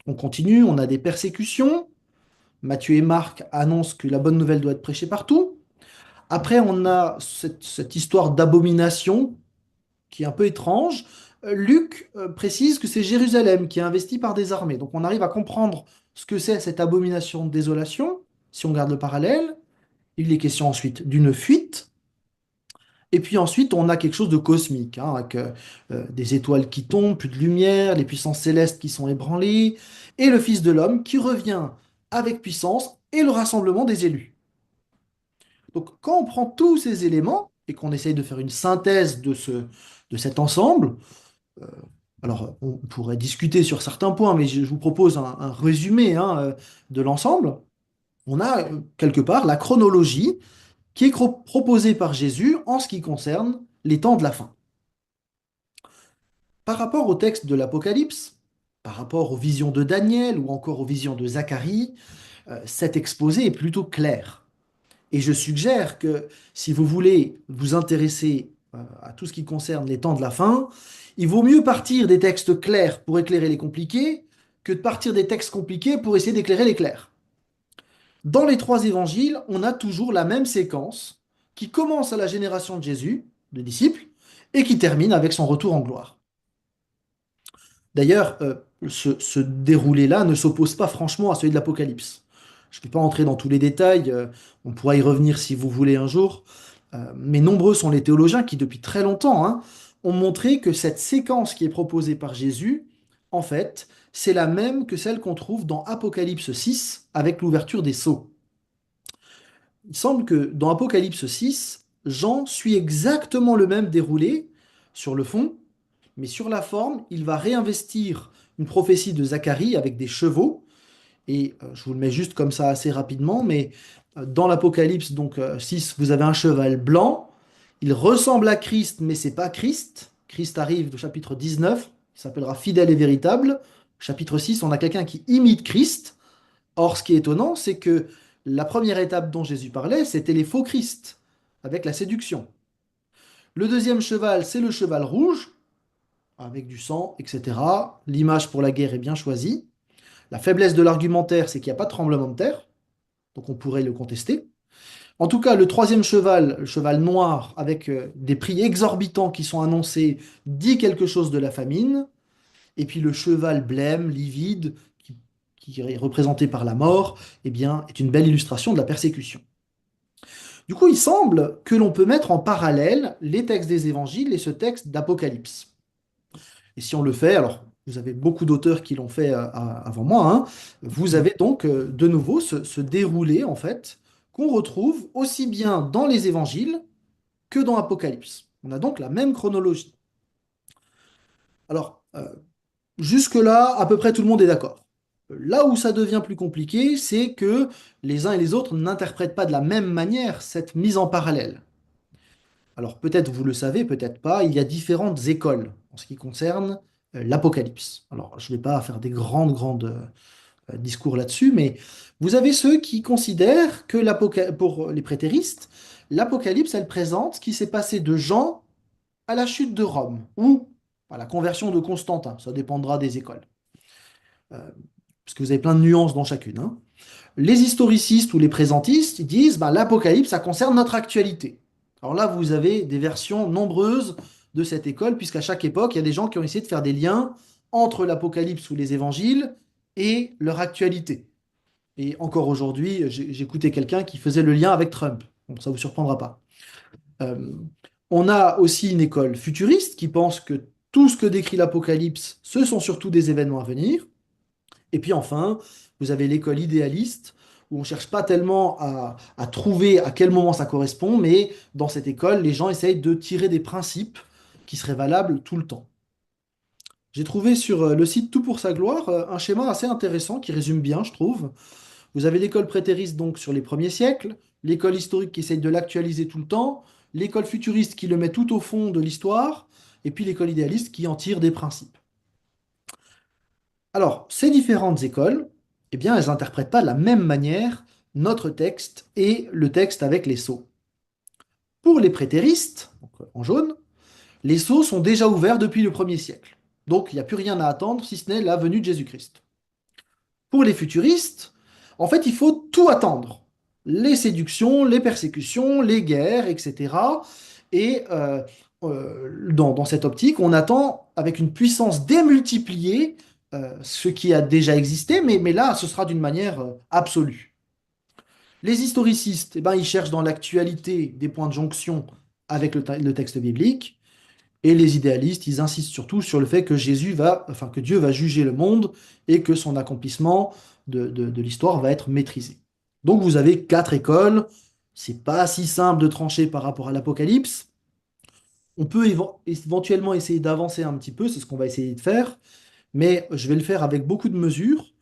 On continue, on a des persécutions. Matthieu et Marc annoncent que la bonne nouvelle doit être prêchée partout. Après, on a cette histoire d'abomination qui est un peu étrange. Luc précise que c'est Jérusalem qui est investie par des armées. Donc on arrive à comprendre ce que c'est cette abomination de désolation, si on garde le parallèle. Il est question ensuite d'une fuite. Et puis ensuite, on a quelque chose de cosmique, hein, avec des étoiles qui tombent, plus de lumière, les puissances célestes qui sont ébranlées, et le Fils de l'homme qui revient avec puissance et le rassemblement des élus. Donc, quand on prend tous ces éléments et qu'on essaye de faire une synthèse de cet ensemble, euh, alors on pourrait discuter sur certains points, mais je vous propose un résumé hein, de l'ensemble. On a quelque part la chronologie qui est proposée par Jésus en ce qui concerne les temps de la fin. Par rapport au texte de l'Apocalypse, par rapport aux visions de Daniel ou encore aux visions de Zacharie, cet exposé est plutôt clair. Et je suggère que si vous voulez vous intéresser à tout ce qui concerne les temps de la fin, il vaut mieux partir des textes clairs pour éclairer les compliqués que de partir des textes compliqués pour essayer d'éclairer les clairs. Dans les trois évangiles, on a toujours la même séquence qui commence à la génération de Jésus, de disciples, et qui termine avec son retour en gloire. D'ailleurs, ce déroulé-là ne s'oppose pas franchement à celui de l'Apocalypse. Je ne vais pas entrer dans tous les détails, on pourra y revenir si vous voulez un jour, mais nombreux sont les théologiens qui, depuis très longtemps, hein, ont montré que cette séquence qui est proposée par Jésus, en fait, c'est la même que celle qu'on trouve dans Apocalypse 6 avec l'ouverture des sceaux. Il semble que dans Apocalypse 6, Jean suit exactement le même déroulé sur le fond, mais sur la forme, il va réinvestir une prophétie de Zacharie avec des chevaux. Et je vous le mets juste comme ça assez rapidement, mais dans l'Apocalypse donc 6, vous avez un cheval blanc. Il ressemble à Christ, mais c'est pas Christ. Christ arrive au chapitre 19, il s'appellera fidèle et véritable. Chapitre 6, on a quelqu'un qui imite Christ. Or, ce qui est étonnant, c'est que la première étape dont Jésus parlait, c'était les faux Christ, avec la séduction. Le deuxième cheval, c'est le cheval rouge, avec du sang, etc. L'image pour la guerre est bien choisie. La faiblesse de l'argumentaire, c'est qu'il n'y a pas de tremblement de terre, donc on pourrait le contester. En tout cas, le troisième cheval, le cheval noir, avec des prix exorbitants qui sont annoncés, dit quelque chose de la famine. Et puis le cheval blême, livide, qui est représenté par la mort, eh bien, est une belle illustration de la persécution. Du coup, il semble que l'on peut mettre en parallèle les textes des évangiles et ce texte d'Apocalypse. Et si on le fait, alors vous avez beaucoup d'auteurs qui l'ont fait avant moi, hein, vous avez donc de nouveau ce déroulé en fait qu'on retrouve aussi bien dans les évangiles que dans Apocalypse. On a donc la même chronologie. Alors, jusque-là, à peu près tout le monde est d'accord. Là où ça devient plus compliqué, c'est que les uns et les autres n'interprètent pas de la même manière cette mise en parallèle. Alors peut-être vous le savez, peut-être pas, il y a différentes écoles en ce qui concerne l'Apocalypse. Alors je ne vais pas faire des grandes discours là-dessus, mais vous avez ceux qui considèrent que pour les prétéristes, l'Apocalypse, elle présente ce qui s'est passé de Jean à la chute de Rome, ou à la conversion de Constantin, ça dépendra des écoles. Euh, parce que vous avez plein de nuances dans chacune, hein. Les historicistes ou les présentistes, ils disent bah, l'Apocalypse, ça concerne notre actualité. Alors là, vous avez des versions nombreuses de cette école, puisqu'à chaque époque, il y a des gens qui ont essayé de faire des liens entre l'Apocalypse ou les évangiles et leur actualité. Et encore aujourd'hui, j'écoutais quelqu'un qui faisait le lien avec Trump. Donc ça ne vous surprendra pas. Euh, on a aussi une école futuriste qui pense que tout ce que décrit l'Apocalypse, ce sont surtout des événements à venir. Et puis enfin, vous avez l'école idéaliste, où on ne cherche pas tellement à trouver à quel moment ça correspond, mais dans cette école, les gens essayent de tirer des principes qui seraient valables tout le temps. J'ai trouvé sur le site Tout pour sa gloire un schéma assez intéressant qui résume bien, je trouve. Vous avez l'école prétériste donc sur les premiers siècles, l'école historique qui essaye de l'actualiser tout le temps, l'école futuriste qui le met tout au fond de l'histoire, et puis l'école idéaliste qui en tire des principes. Alors, ces différentes écoles, eh bien, elles n'interprètent pas de la même manière notre texte et le texte avec les sceaux. Pour les prétéristes, donc en jaune, les sceaux sont déjà ouverts depuis le 1er siècle. Donc, il n'y a plus rien à attendre si ce n'est la venue de Jésus-Christ. Pour les futuristes, en fait, il faut tout attendre. Les séductions, les persécutions, les guerres, etc. Et dans cette optique, on attend avec une puissance démultipliée ce qui a déjà existé, mais là, ce sera d'une manière absolue. Les historicistes, eh ben, ils cherchent dans l'actualité des points de jonction avec le texte biblique, et les idéalistes, ils insistent surtout sur le fait que que Dieu va juger le monde et que son accomplissement de l'histoire va être maîtrisé. Donc vous avez 4 écoles C'est pas si simple de trancher par rapport à l'Apocalypse. On peut éventuellement essayer d'avancer un petit peu, c'est ce qu'on va essayer de faire, mais je vais le faire avec beaucoup de mesures.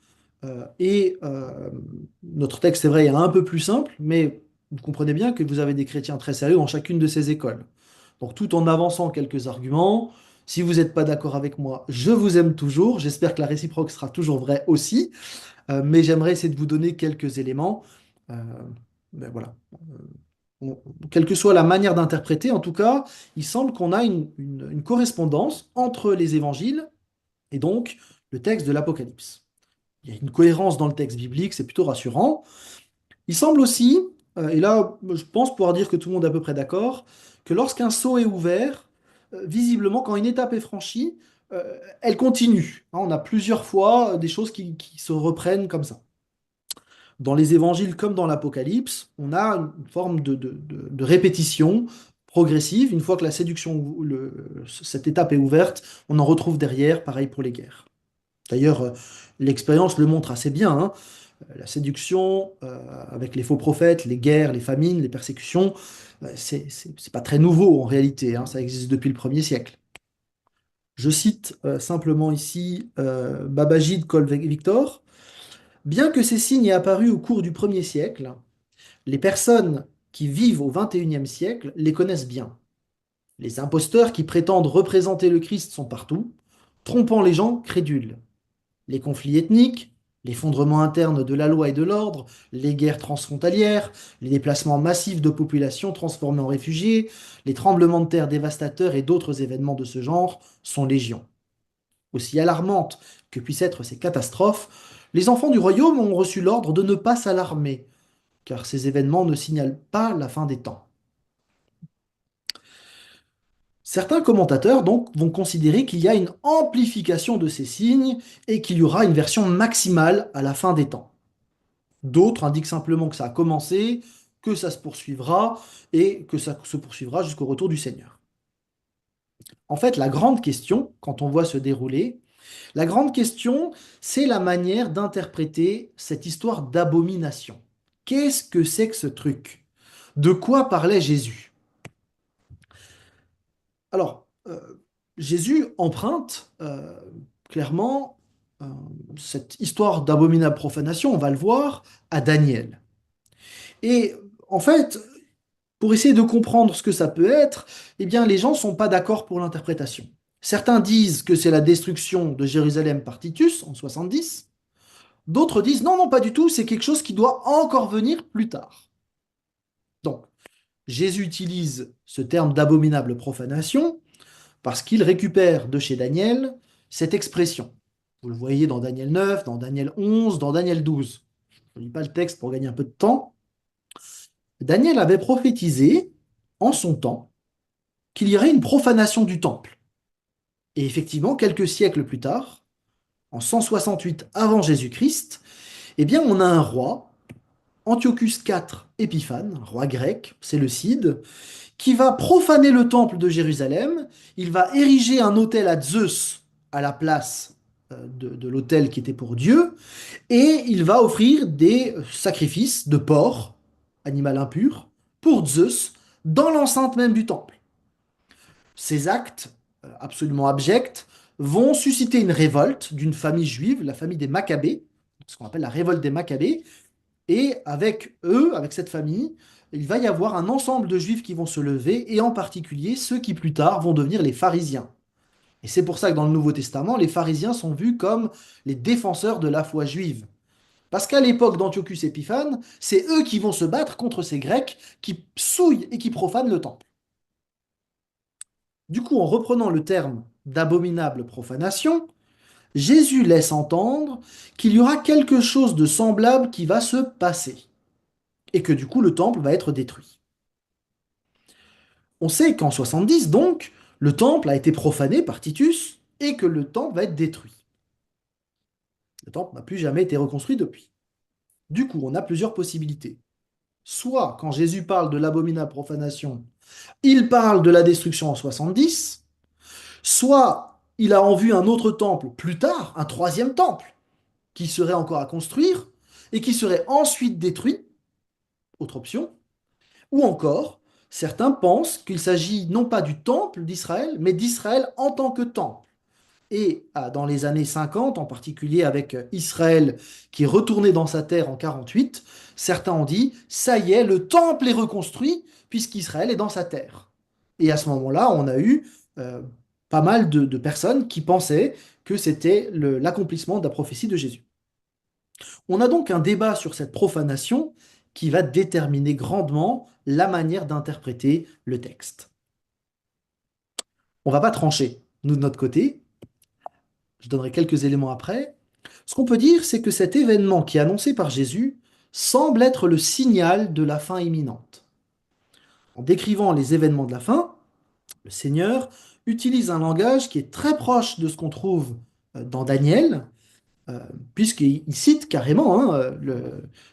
Notre texte, c'est vrai, est un peu plus simple, mais vous comprenez bien que vous avez des chrétiens très sérieux dans chacune de ces écoles. Donc tout en avançant quelques arguments, si vous n'êtes pas d'accord avec moi, je vous aime toujours, j'espère que la réciproque sera toujours vraie aussi, mais j'aimerais essayer de vous donner quelques éléments. Euh, ben voilà. Quelle que soit la manière d'interpréter, en tout cas, il semble qu'on a une correspondance entre les évangiles et donc le texte de l'Apocalypse. Il y a une cohérence dans le texte biblique, c'est plutôt rassurant. Il semble aussi, et là je pense pouvoir dire que tout le monde est à peu près d'accord, que lorsqu'un seau est ouvert, visiblement quand une étape est franchie, elle continue. Hein, on a plusieurs fois des choses qui se reprennent comme ça. Dans les évangiles comme dans l'Apocalypse, on a une forme de répétition progressive. Une fois que la séduction, cette étape est ouverte, on en retrouve derrière, pareil pour les guerres. D'ailleurs, l'expérience le montre assez bien, hein. La séduction, avec les faux prophètes, les guerres, les famines, les persécutions, c'est pas très nouveau en réalité, hein, ça existe depuis le 1er siècle. Je cite simplement ici Babajide Victor. Bien que ces signes aient apparu au cours du 1er siècle, les personnes qui vivent au 21e siècle les connaissent bien. Les imposteurs qui prétendent représenter le Christ sont partout, trompant les gens crédules. Les conflits ethniques, l'effondrement interne de la loi et de l'ordre, les guerres transfrontalières, les déplacements massifs de populations transformées en réfugiés, les tremblements de terre dévastateurs et d'autres événements de ce genre sont légion. Aussi alarmantes que puissent être ces catastrophes, les enfants du royaume ont reçu l'ordre de ne pas s'alarmer, car ces événements ne signalent pas la fin des temps. Certains commentateurs donc vont considérer qu'il y a une amplification de ces signes et qu'il y aura une version maximale à la fin des temps. D'autres indiquent simplement que ça a commencé, que ça se poursuivra et que ça se poursuivra jusqu'au retour du Seigneur. En fait, la grande question, quand on voit se dérouler, la grande question, c'est la manière d'interpréter cette histoire d'abomination. Qu'est-ce que c'est que ce truc? De quoi parlait Jésus? Alors, Jésus emprunte clairement euh, cette histoire d'abominable profanation, on va le voir, à Daniel. Et en fait, pour essayer de comprendre ce que ça peut être, eh bien, les gens ne sont pas d'accord pour l'interprétation. Certains disent que c'est la destruction de Jérusalem par Titus en 70. D'autres disent non, non, pas du tout, c'est quelque chose qui doit encore venir plus tard. Donc, Jésus utilise ce terme d'abominable profanation parce qu'il récupère de chez Daniel cette expression. Vous le voyez dans Daniel 9, dans Daniel 11, dans Daniel 12. Je ne lis pas le texte pour gagner un peu de temps. Daniel avait prophétisé en son temps qu'il y aurait une profanation du temple. Et effectivement, quelques siècles plus tard, en 168 avant Jésus-Christ, eh bien, on a un roi, Antiochus IV Épiphane, roi grec, Séleucide, qui va profaner le temple de Jérusalem. Il va ériger un autel à Zeus à la place de l'autel qui était pour Dieu, et il va offrir des sacrifices de porc, animal impur, pour Zeus, dans l'enceinte même du temple. Ces actes absolument abjects vont susciter une révolte d'une famille juive, la famille des Maccabées, ce qu'on appelle la révolte des Maccabées, et avec eux, avec cette famille, il va y avoir un ensemble de juifs qui vont se lever, et en particulier ceux qui plus tard vont devenir les pharisiens. Et c'est pour ça que dans le Nouveau Testament, les pharisiens sont vus comme les défenseurs de la foi juive. Parce qu'à l'époque d'Antiochus Épiphane, c'est eux qui vont se battre contre ces Grecs qui souillent et qui profanent le temple. Du coup, en reprenant le terme d'abominable profanation, Jésus laisse entendre qu'il y aura quelque chose de semblable qui va se passer, et que du coup le temple va être détruit. On sait qu'en 70, donc, le temple a été profané par Titus, et que le temple va être détruit. Le temple n'a plus jamais été reconstruit depuis. Du coup, on a plusieurs possibilités. Soit, quand Jésus parle de l'abominable profanation, il parle de la destruction en 70, soit il a en vue un autre temple plus tard, un troisième temple, qui serait encore à construire, et qui serait ensuite détruit, autre option, Ou encore, certains pensent qu'il s'agit non pas du temple d'Israël, mais d'Israël en tant que temple. Et dans les années 50, en particulier avec Israël qui est retourné dans sa terre en 48, certains ont dit, ça y est, le temple est reconstruit puisqu'Israël est dans sa terre. Et à ce moment-là, on a eu euh, pas mal de personnes qui pensaient que c'était l'accomplissement de la prophétie de Jésus. On a donc un débat sur cette profanation qui va déterminer grandement la manière d'interpréter le texte. On va pas trancher, nous de notre côté, je donnerai quelques éléments après. Ce qu'on peut dire, c'est que cet événement qui est annoncé par Jésus semble être le signal de la fin imminente. En décrivant les événements de la fin, le Seigneur utilise un langage qui est très proche de ce qu'on trouve dans Daniel, euh, puisqu'il cite carrément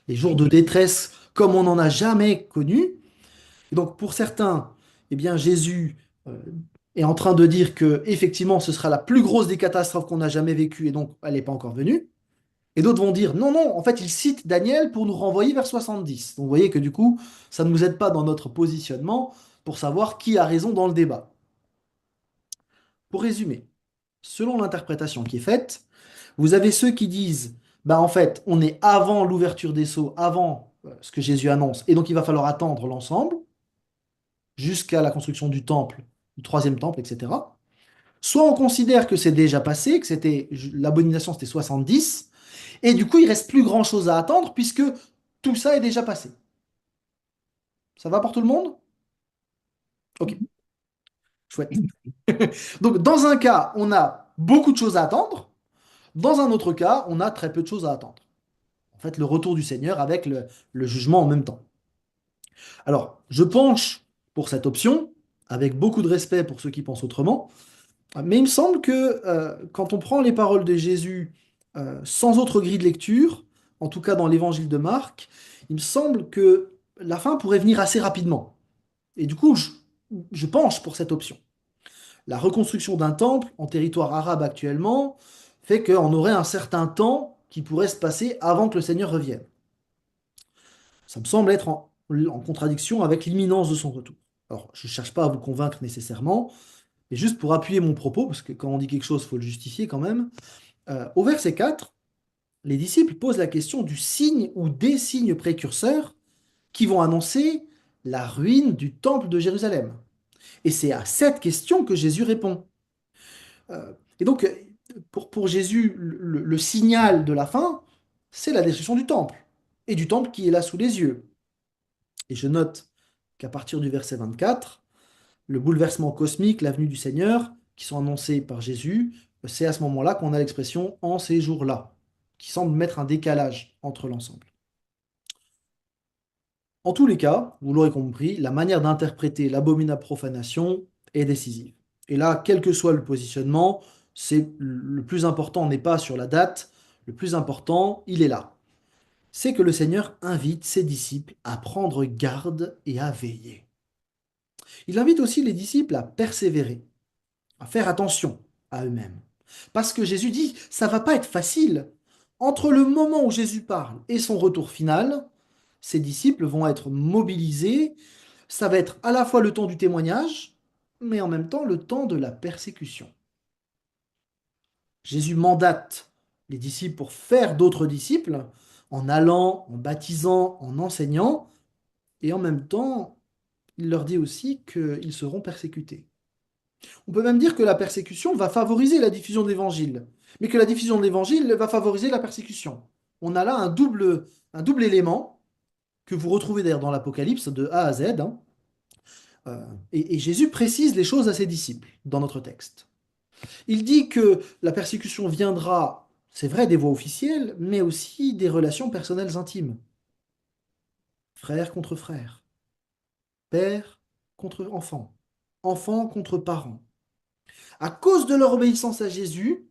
les jours de détresse comme on n'en a jamais connu. Et donc pour certains, eh bien Jésus est en train de dire que effectivement ce sera la plus grosse des catastrophes qu'on a jamais vécues et donc elle n'est pas encore venue. Et d'autres vont dire non, non, en fait il cite Daniel pour nous renvoyer vers 70. Donc vous voyez que du coup ça ne nous aide pas dans notre positionnement pour savoir qui a raison dans le débat. Pour résumer, selon l'interprétation qui est faite, vous avez ceux qui disent, bah en fait, on est avant l'ouverture des sceaux, avant ce que Jésus annonce, et donc il va falloir attendre l'ensemble jusqu'à la construction du temple, du troisième temple, etc. Soit on considère que c'est déjà passé, que l'abomination c'était 70, et du coup il reste plus grand-chose à attendre puisque tout ça est déjà passé. Ça va pour tout le monde? Ok, chouette. Donc dans un cas, on a beaucoup de choses à attendre, dans un autre cas, on a très peu de choses à attendre. En fait, le retour du Seigneur avec le jugement en même temps. Alors, je penche pour cette option, avec beaucoup de respect pour ceux qui pensent autrement, mais il me semble que quand on prend les paroles de Jésus sans autre grille de lecture, en tout cas dans l'évangile de Marc, il me semble que la fin pourrait venir assez rapidement. Et du coup, je penche pour cette option. La reconstruction d'un temple en territoire arabe actuellement fait qu'on aurait un certain temps qui pourrait se passer avant que le Seigneur revienne. Ça me semble être en contradiction avec l'imminence de son retour. Alors, je ne cherche pas à vous convaincre nécessairement, mais juste pour appuyer mon propos, parce que quand on dit quelque chose, il faut le justifier quand même. Au verset 4, les disciples posent la question du signe ou des signes précurseurs qui vont annoncer la ruine du temple de Jérusalem. Et c'est à cette question que Jésus répond. Et donc, pour Jésus, le signal de la fin, c'est la destruction du temple, et du temple qui est là sous les yeux. Et je note qu'à partir du verset 24, le bouleversement cosmique, la venue du Seigneur, qui sont annoncés par Jésus, c'est à ce moment-là qu'on a l'expression en ces jours-là, qui semble mettre un décalage entre l'ensemble. En tous les cas, vous l'aurez compris, la manière d'interpréter l'abominable profanation est décisive. Et là, quel que soit le positionnement, le plus important n'est pas sur la date, le plus important, il est là. C'est que le Seigneur invite ses disciples à prendre garde et à veiller. Il invite aussi les disciples à persévérer, à faire attention à eux-mêmes. Parce que Jésus dit, ça va pas être facile. Entre le moment où Jésus parle et son retour final, ses disciples vont être mobilisés. Ça va être à la fois le temps du témoignage, mais en même temps le temps de la persécution. Jésus mandate les disciples pour faire d'autres disciples, en allant, en baptisant, en enseignant, et en même temps, il leur dit aussi qu'ils seront persécutés. On peut même dire que la persécution va favoriser la diffusion de l'évangile, mais que la diffusion de l'évangile va favoriser la persécution. On a là un double élément que vous retrouvez d'ailleurs dans l'Apocalypse de A à Z, hein. Et Jésus précise les choses à ses disciples dans notre texte. Il dit que la persécution viendra, c'est vrai, des voies officielles, mais aussi des relations personnelles intimes. Frère contre frère, père contre enfant, enfant contre parent. À cause de leur obéissance à Jésus,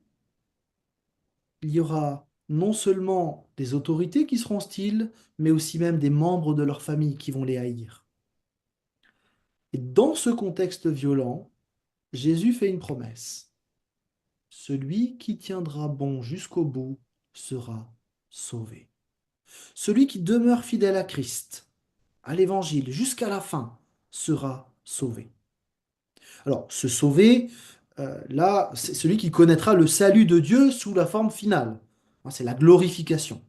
il y aura non seulement des autorités qui seront hostiles, mais aussi même des membres de leur famille qui vont les haïr. Et dans ce contexte violent, Jésus fait une promesse. Celui qui tiendra bon jusqu'au bout sera sauvé. Celui qui demeure fidèle à Christ, à l'Évangile jusqu'à la fin sera sauvé. Alors, se sauver, là, c'est celui qui connaîtra le salut de Dieu sous la forme finale. Hein, c'est la glorification.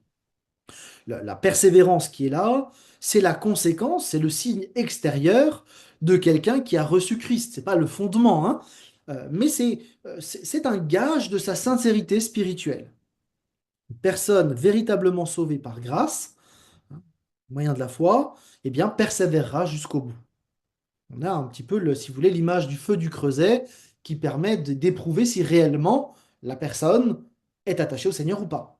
La persévérance qui est là, c'est la conséquence, c'est le signe extérieur de quelqu'un qui a reçu Christ. C'est pas le fondement, hein, mais c'est un gage de sa sincérité spirituelle. Une personne véritablement sauvée par grâce, hein, au moyen de la foi, eh bien, persévérera jusqu'au bout. On a un petit peu, si vous voulez, l'image du feu du creuset qui permet d'éprouver si réellement la personne est attachée au Seigneur ou pas.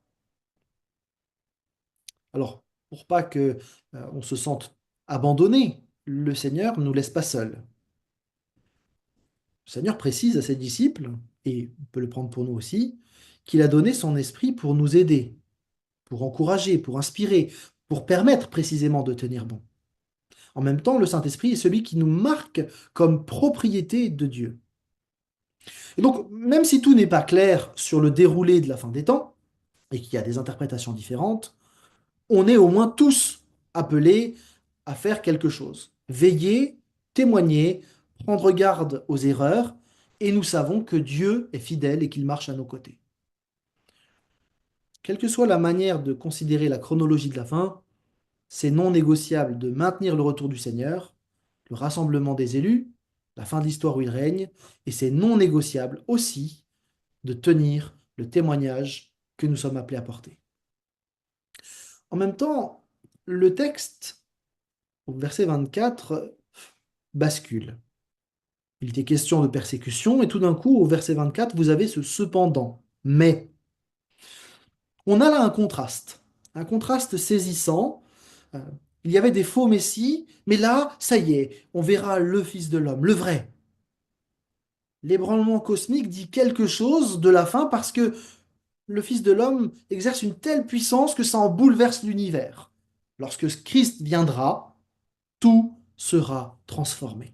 Alors, pour pas que on se sente abandonné, le Seigneur ne nous laisse pas seuls. Le Seigneur précise à ses disciples, et on peut le prendre pour nous aussi, qu'il a donné son esprit pour nous aider, pour encourager, pour inspirer, pour permettre précisément de tenir bon. En même temps, le Saint-Esprit est celui qui nous marque comme propriété de Dieu. Et donc, même si tout n'est pas clair sur le déroulé de la fin des temps, et qu'il y a des interprétations différentes, on est au moins tous appelés à faire quelque chose. Veiller, témoigner, prendre garde aux erreurs, et nous savons que Dieu est fidèle et qu'il marche à nos côtés. Quelle que soit la manière de considérer la chronologie de la fin, c'est non négociable de maintenir le retour du Seigneur, le rassemblement des élus, la fin de l'histoire où il règne, et c'est non négociable aussi de tenir le témoignage que nous sommes appelés à porter. En même temps, le texte, au verset 24, bascule. Il était question de persécution, et tout d'un coup, au verset 24, vous avez ce cependant, mais. On a là un contraste saisissant. Euh, il y avait des faux messies, mais là, ça y est, on verra le Fils de l'homme, le vrai. L'ébranlement cosmique dit quelque chose de la fin parce que le Fils de l'homme exerce une telle puissance que ça en bouleverse l'univers. Lorsque Christ viendra, tout sera transformé.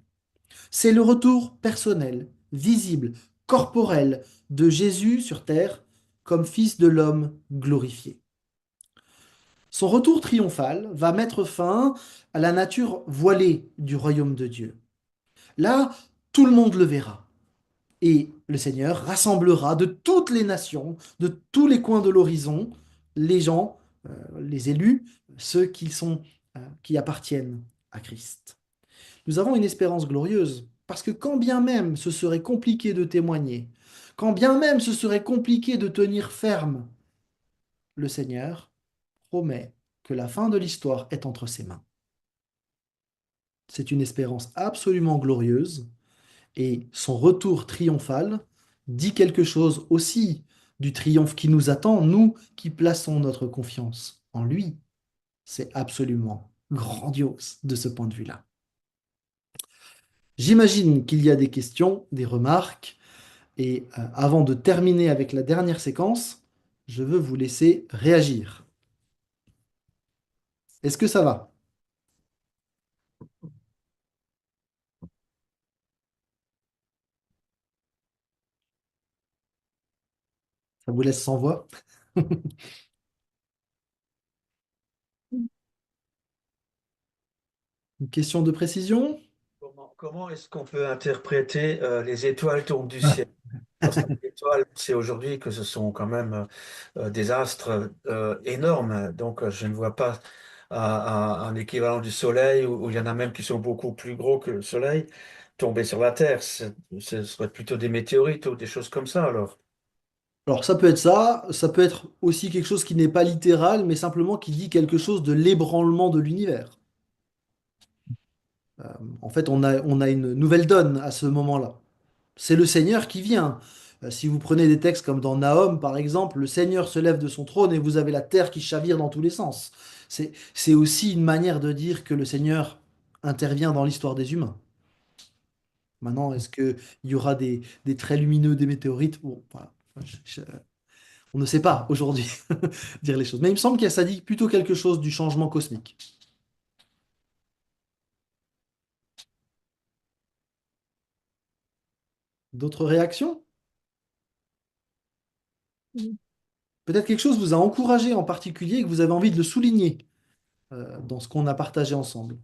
C'est le retour personnel, visible, corporel de Jésus sur terre comme Fils de l'homme glorifié. Son retour triomphal va mettre fin à la nature voilée du royaume de Dieu. Là, tout le monde le verra. Et le Seigneur rassemblera de toutes les nations, de tous les coins de l'horizon, les gens, les élus, ceux qui appartiennent à Christ. Nous avons une espérance glorieuse, parce que quand bien même ce serait compliqué de témoigner, quand bien même ce serait compliqué de tenir ferme, le Seigneur promet que la fin de l'histoire est entre ses mains. C'est une espérance absolument glorieuse, et son retour triomphal dit quelque chose aussi du triomphe qui nous attend, nous qui plaçons notre confiance en lui. C'est absolument grandiose de ce point de vue-là. J'imagine qu'il y a des questions, des remarques, et avant de terminer avec la dernière séquence, je veux vous laisser réagir. Est-ce que ça va? Ça vous laisse sans voix? Une question de précision? Comment est-ce qu'on peut interpréter les étoiles tombent du Ah, ciel? Parce que les étoiles, c'est aujourd'hui que ce sont quand même des astres énormes. Donc, je ne vois pas un équivalent du Soleil, où il y en a même qui sont beaucoup plus gros que le Soleil, tomber sur la Terre. Ce serait plutôt des météorites ou des choses comme ça, alors. Alors ça peut être aussi quelque chose qui n'est pas littéral, mais simplement qui dit quelque chose de l'ébranlement de l'univers. En fait, on a une nouvelle donne à ce moment-là. C'est le Seigneur qui vient. Si vous prenez des textes comme dans Nahum, par exemple, le Seigneur se lève de son trône et vous avez la terre qui chavire dans tous les sens. C'est aussi une manière de dire que le Seigneur intervient dans l'histoire des humains. Maintenant, est-ce qu'il y aura des traits lumineux, des météorites? Bon, voilà. On ne sait pas aujourd'hui dire les choses. Mais il me semble que ça dit plutôt quelque chose du changement cosmique. D'autres réactions? Peut-être quelque chose vous a encouragé en particulier et que vous avez envie de le souligner dans ce qu'on a partagé ensemble.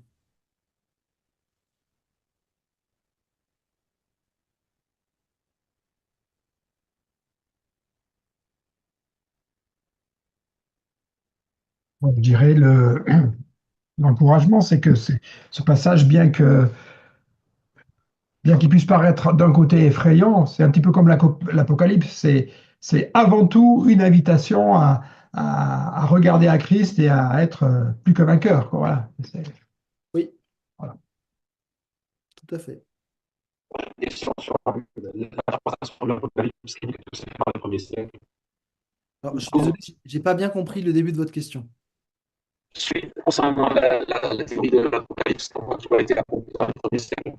Je dirais l'encouragement, c'est que ce passage, bien qu'il puisse paraître d'un côté effrayant, c'est un petit peu comme l'Apocalypse, c'est avant tout une invitation à regarder à Christ et à être plus que vainqueur, quoi. Voilà. Oui, Voilà. tout à fait. Question sur l'interprétation de l'Apocalypse qui dit que tout s'est fait dans les premiers siècles. Alors, je suis désolé, j'ai pas bien compris le début de votre question. Suite, concernant la théorie de l'Apocalypse, qui a été accomplie dans les premiers siècles,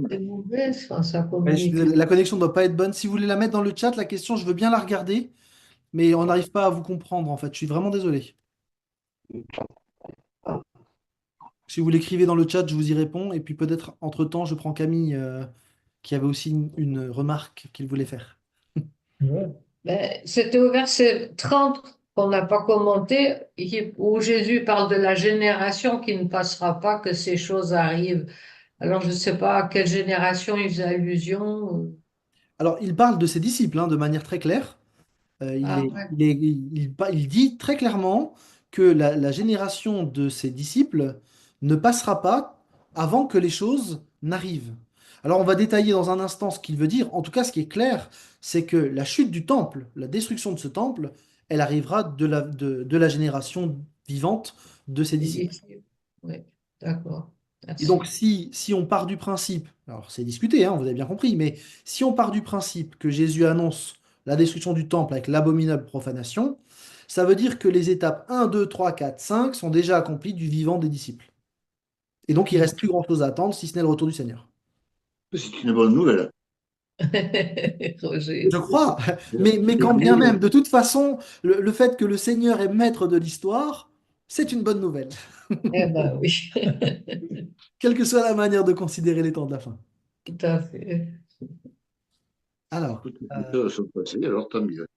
C'est mauvais, ça Ouais, je suis communique. désolé, la connexion ne doit pas être bonne. Si vous voulez la mettre dans le chat, la question, je veux bien la regarder, mais on n'arrive pas à vous comprendre en fait. Je suis vraiment désolé. Si vous l'écrivez dans le chat, je vous y réponds. Et puis peut-être entre-temps, je prends Camille qui avait aussi une remarque qu'il voulait faire. Ben, c'était au verset 30 qu'on n'a pas commenté, où Jésus parle de la génération qui ne passera pas, que ces choses arrivent. Alors, je ne sais pas à quelle génération il faisait allusion. Alors, il parle de ses disciples hein, de manière très claire. Ah ouais. Il dit très clairement que la génération de ses disciples ne passera pas avant que les choses n'arrivent. Alors on va détailler dans un instant ce qu'il veut dire. En tout cas, ce qui est clair, c'est que la chute du temple, la destruction de ce temple, elle arrivera de la génération vivante de ses Les disciples. disciples. Oui, d'accord. Et donc, Merci. si on part du principe, alors c'est discuté, hein, vous avez bien compris, mais si on part du principe que Jésus annonce la destruction du temple avec l'abominable profanation, ça veut dire que les étapes 1, 2, 3, 4, 5 sont déjà accomplies du vivant des disciples. Et donc, il reste plus grand-chose à attendre, si ce n'est le retour du Seigneur. C'est une bonne nouvelle. Je Roger. crois, mais quand bien même, de toute façon, le fait que le Seigneur est maître de l'histoire, c'est une bonne nouvelle, Eh ben oui, quelle que soit la manière de considérer les temps de la fin. tout à fait. Alors, Toutes les choses sont passées, alors tant mieux.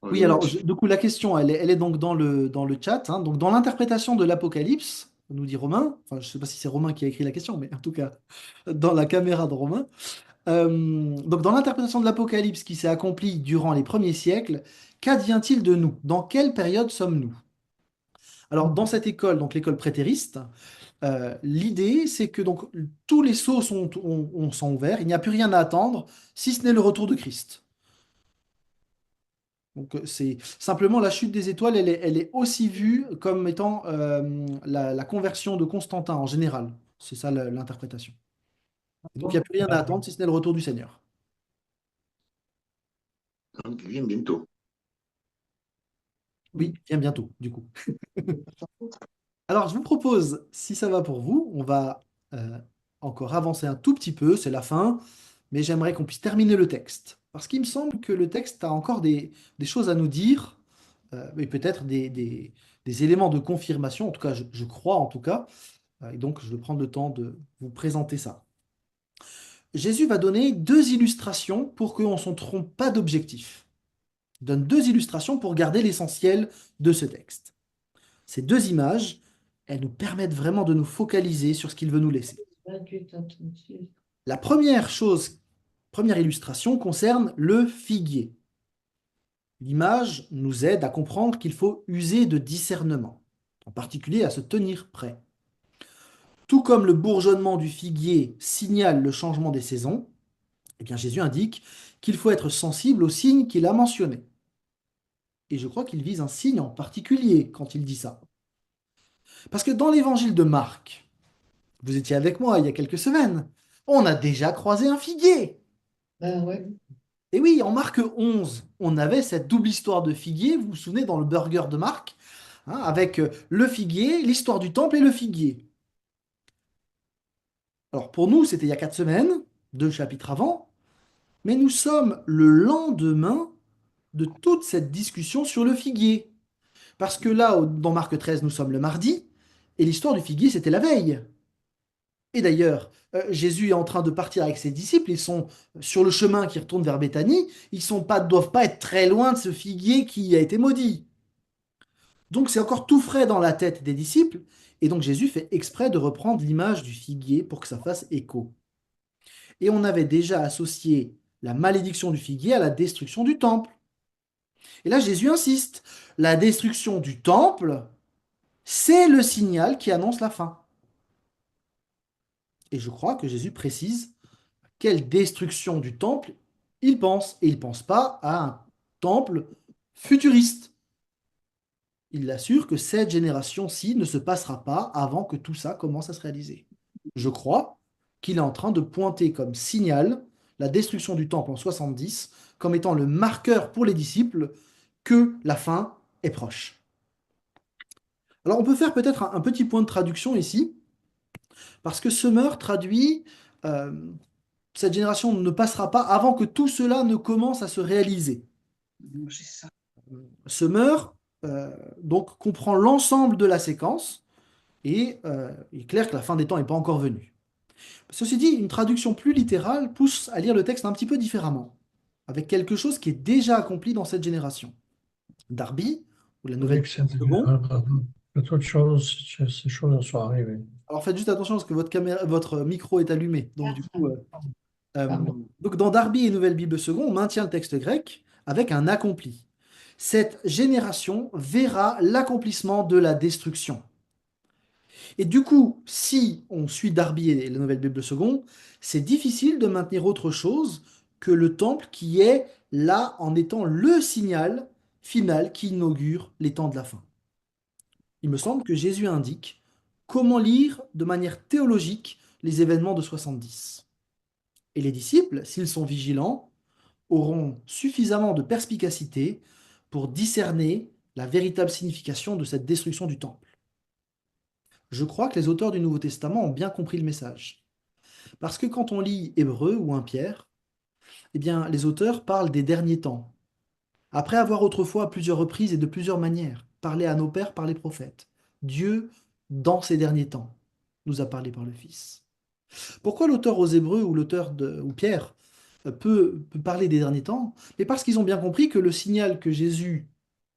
oui, alors Merci. du coup, la question, elle est donc dans le chat. Hein. Donc, dans l'interprétation de l'Apocalypse, nous dit Romain, enfin, je ne sais pas si c'est Romain qui a écrit la question, mais en tout cas, dans la caméra de Romain. Donc, dans l'interprétation de l'Apocalypse qui s'est accomplie durant les premiers siècles, qu'advient-il de nous? Dans quelle période sommes-nous? Alors, dans cette école, donc l'école prétériste, l'idée, c'est que donc, tous les sceaux sont ouverts, il n'y a plus rien à attendre, si ce n'est le retour de Christ. Donc, c'est simplement la chute des étoiles, elle est aussi vue comme étant la conversion de Constantin en général. C'est ça l'interprétation. Et donc, il n'y a plus rien à attendre si ce n'est le retour du Seigneur. Donc, il vient bientôt. Oui, bien bientôt, du coup. Alors, je vous propose, si ça va pour vous, on va encore avancer un tout petit peu, c'est la fin, mais j'aimerais qu'on puisse terminer le texte. Parce qu'il me semble que le texte a encore des choses à nous dire, et peut-être des éléments de confirmation, en tout cas, je crois en tout cas. Et donc, je vais prendre le temps de vous présenter ça. Jésus va donner deux illustrations pour qu'on ne se trompe pas d'objectif. Il donne deux illustrations pour garder l'essentiel de ce texte. Ces deux images, elles nous permettent vraiment de nous focaliser sur ce qu'il veut nous laisser. 28 à 36. La première chose, première illustration concerne le figuier. L'image nous aide à comprendre qu'il faut user de discernement, en particulier à se tenir prêt. Tout comme le bourgeonnement du figuier signale le changement des saisons, eh bien Jésus indique qu'il faut être sensible aux signes qu'il a mentionnés. Et je crois qu'il vise un signe en particulier quand il dit ça. Parce que dans l'évangile de Marc, vous étiez avec moi il y a quelques semaines, on a déjà croisé un figuier. Ben ouais. Et oui, en Marc 11, on avait cette double histoire de figuier, vous vous souvenez, dans le burger de Marc, hein, avec le figuier, l'histoire du temple et le figuier. Alors pour nous, c'était il y a 4 semaines, 2 chapitres avant, mais nous sommes le lendemain de toute cette discussion sur le figuier. Parce que là, dans Marc 13, nous sommes le mardi, et l'histoire du figuier, c'était la veille. Et d'ailleurs, Jésus est en train de partir avec ses disciples, ils sont sur le chemin qui retourne vers Béthanie, ils doivent pas être très loin de ce figuier qui a été maudit. Donc c'est encore tout frais dans la tête des disciples, et donc Jésus fait exprès de reprendre l'image du figuier pour que ça fasse écho. Et on avait déjà associé la malédiction du figuier à la destruction du temple. Et là, Jésus insiste. La destruction du temple, c'est le signal qui annonce la fin. Et je crois que Jésus précise quelle destruction du temple il pense. Et il ne pense pas à un temple futuriste. Il assure que cette génération-ci ne se passera pas avant que tout ça commence à se réaliser. Je crois qu'il est en train de pointer comme signal la destruction du temple en 70 comme étant le marqueur pour les disciples que la fin est proche. Alors on peut faire peut-être un petit point de traduction ici, parce que Summer traduit euh, cette génération ne passera pas avant que tout cela ne commence à se réaliser. C'est ça. Summer donc comprend l'ensemble de la séquence et il est clair que la fin des temps n'est pas encore venue. Ceci dit, une traduction plus littérale pousse à lire le texte un petit peu différemment, avec quelque chose qui est déjà accompli dans cette génération. Darby, ou la nouvelle Oui, que c'est seconde. que toute chose, ces choses sont arrivées. Alors faites juste attention parce que votre micro est allumé. Donc du coup, Pardon. donc dans Darby et Nouvelle Bible seconde, on maintient le texte grec avec un accompli. Cette génération verra l'accomplissement de la destruction. Et du coup, si on suit Darby et la Nouvelle Bible seconde, c'est difficile de maintenir autre chose que le temple qui est là en étant le signal final qui inaugure les temps de la fin. Il me semble que Jésus indique comment lire de manière théologique les événements de 70. Et les disciples, s'ils sont vigilants, auront suffisamment de perspicacité pour discerner la véritable signification de cette destruction du temple. Je crois que les auteurs du Nouveau Testament ont bien compris le message. Parce que quand on lit Hébreu ou 1 Pierre, eh bien, les auteurs parlent des derniers temps. Après avoir autrefois à plusieurs reprises et de plusieurs manières parlé à nos pères par les prophètes, Dieu, dans ces derniers temps, nous a parlé par le Fils. Pourquoi l'auteur aux Hébreux ou Pierre peut parler des derniers temps? Mais parce qu'ils ont bien compris que le signal que Jésus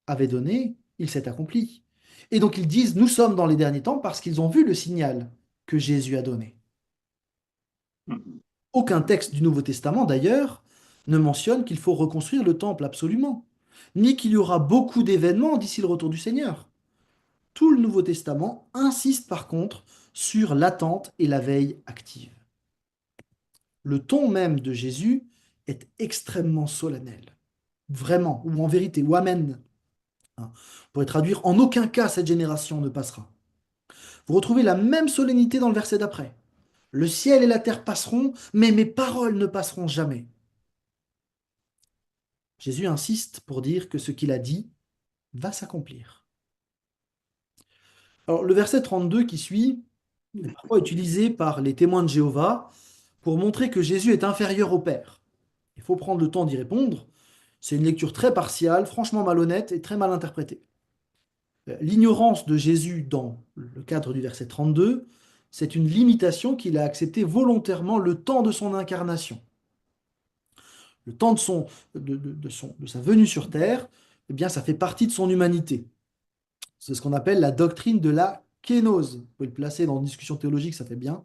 avait donné, il s'est accompli. Et donc ils disent, nous sommes dans les derniers temps parce qu'ils ont vu le signal que Jésus a donné. Aucun texte du Nouveau Testament, d'ailleurs, ne mentionne qu'il faut reconstruire le temple absolument, ni qu'il y aura beaucoup d'événements d'ici le retour du Seigneur. Tout le Nouveau Testament insiste par contre sur l'attente et la veille active. Le ton même de Jésus est extrêmement solennel. Vraiment, ou en vérité, ou amen. On pourrait traduire en aucun cas cette génération ne passera. Vous retrouvez la même solennité dans le verset d'après. Le ciel et la terre passeront, mais mes paroles ne passeront jamais. Jésus insiste pour dire que ce qu'il a dit va s'accomplir. Alors, le verset 32 qui suit est parfois utilisé par les témoins de Jéhovah pour montrer que Jésus est inférieur au Père. Il faut prendre le temps d'y répondre. C'est une lecture très partiale, franchement malhonnête et très mal interprétée. L'ignorance de Jésus dans le cadre du verset 32, c'est une limitation qu'il a accepté volontairement le temps de son incarnation. Le temps de sa venue sur terre, eh bien, ça fait partie de son humanité. C'est ce qu'on appelle la doctrine de la kénose. Vous pouvez le placer dans une discussion théologique, ça fait bien.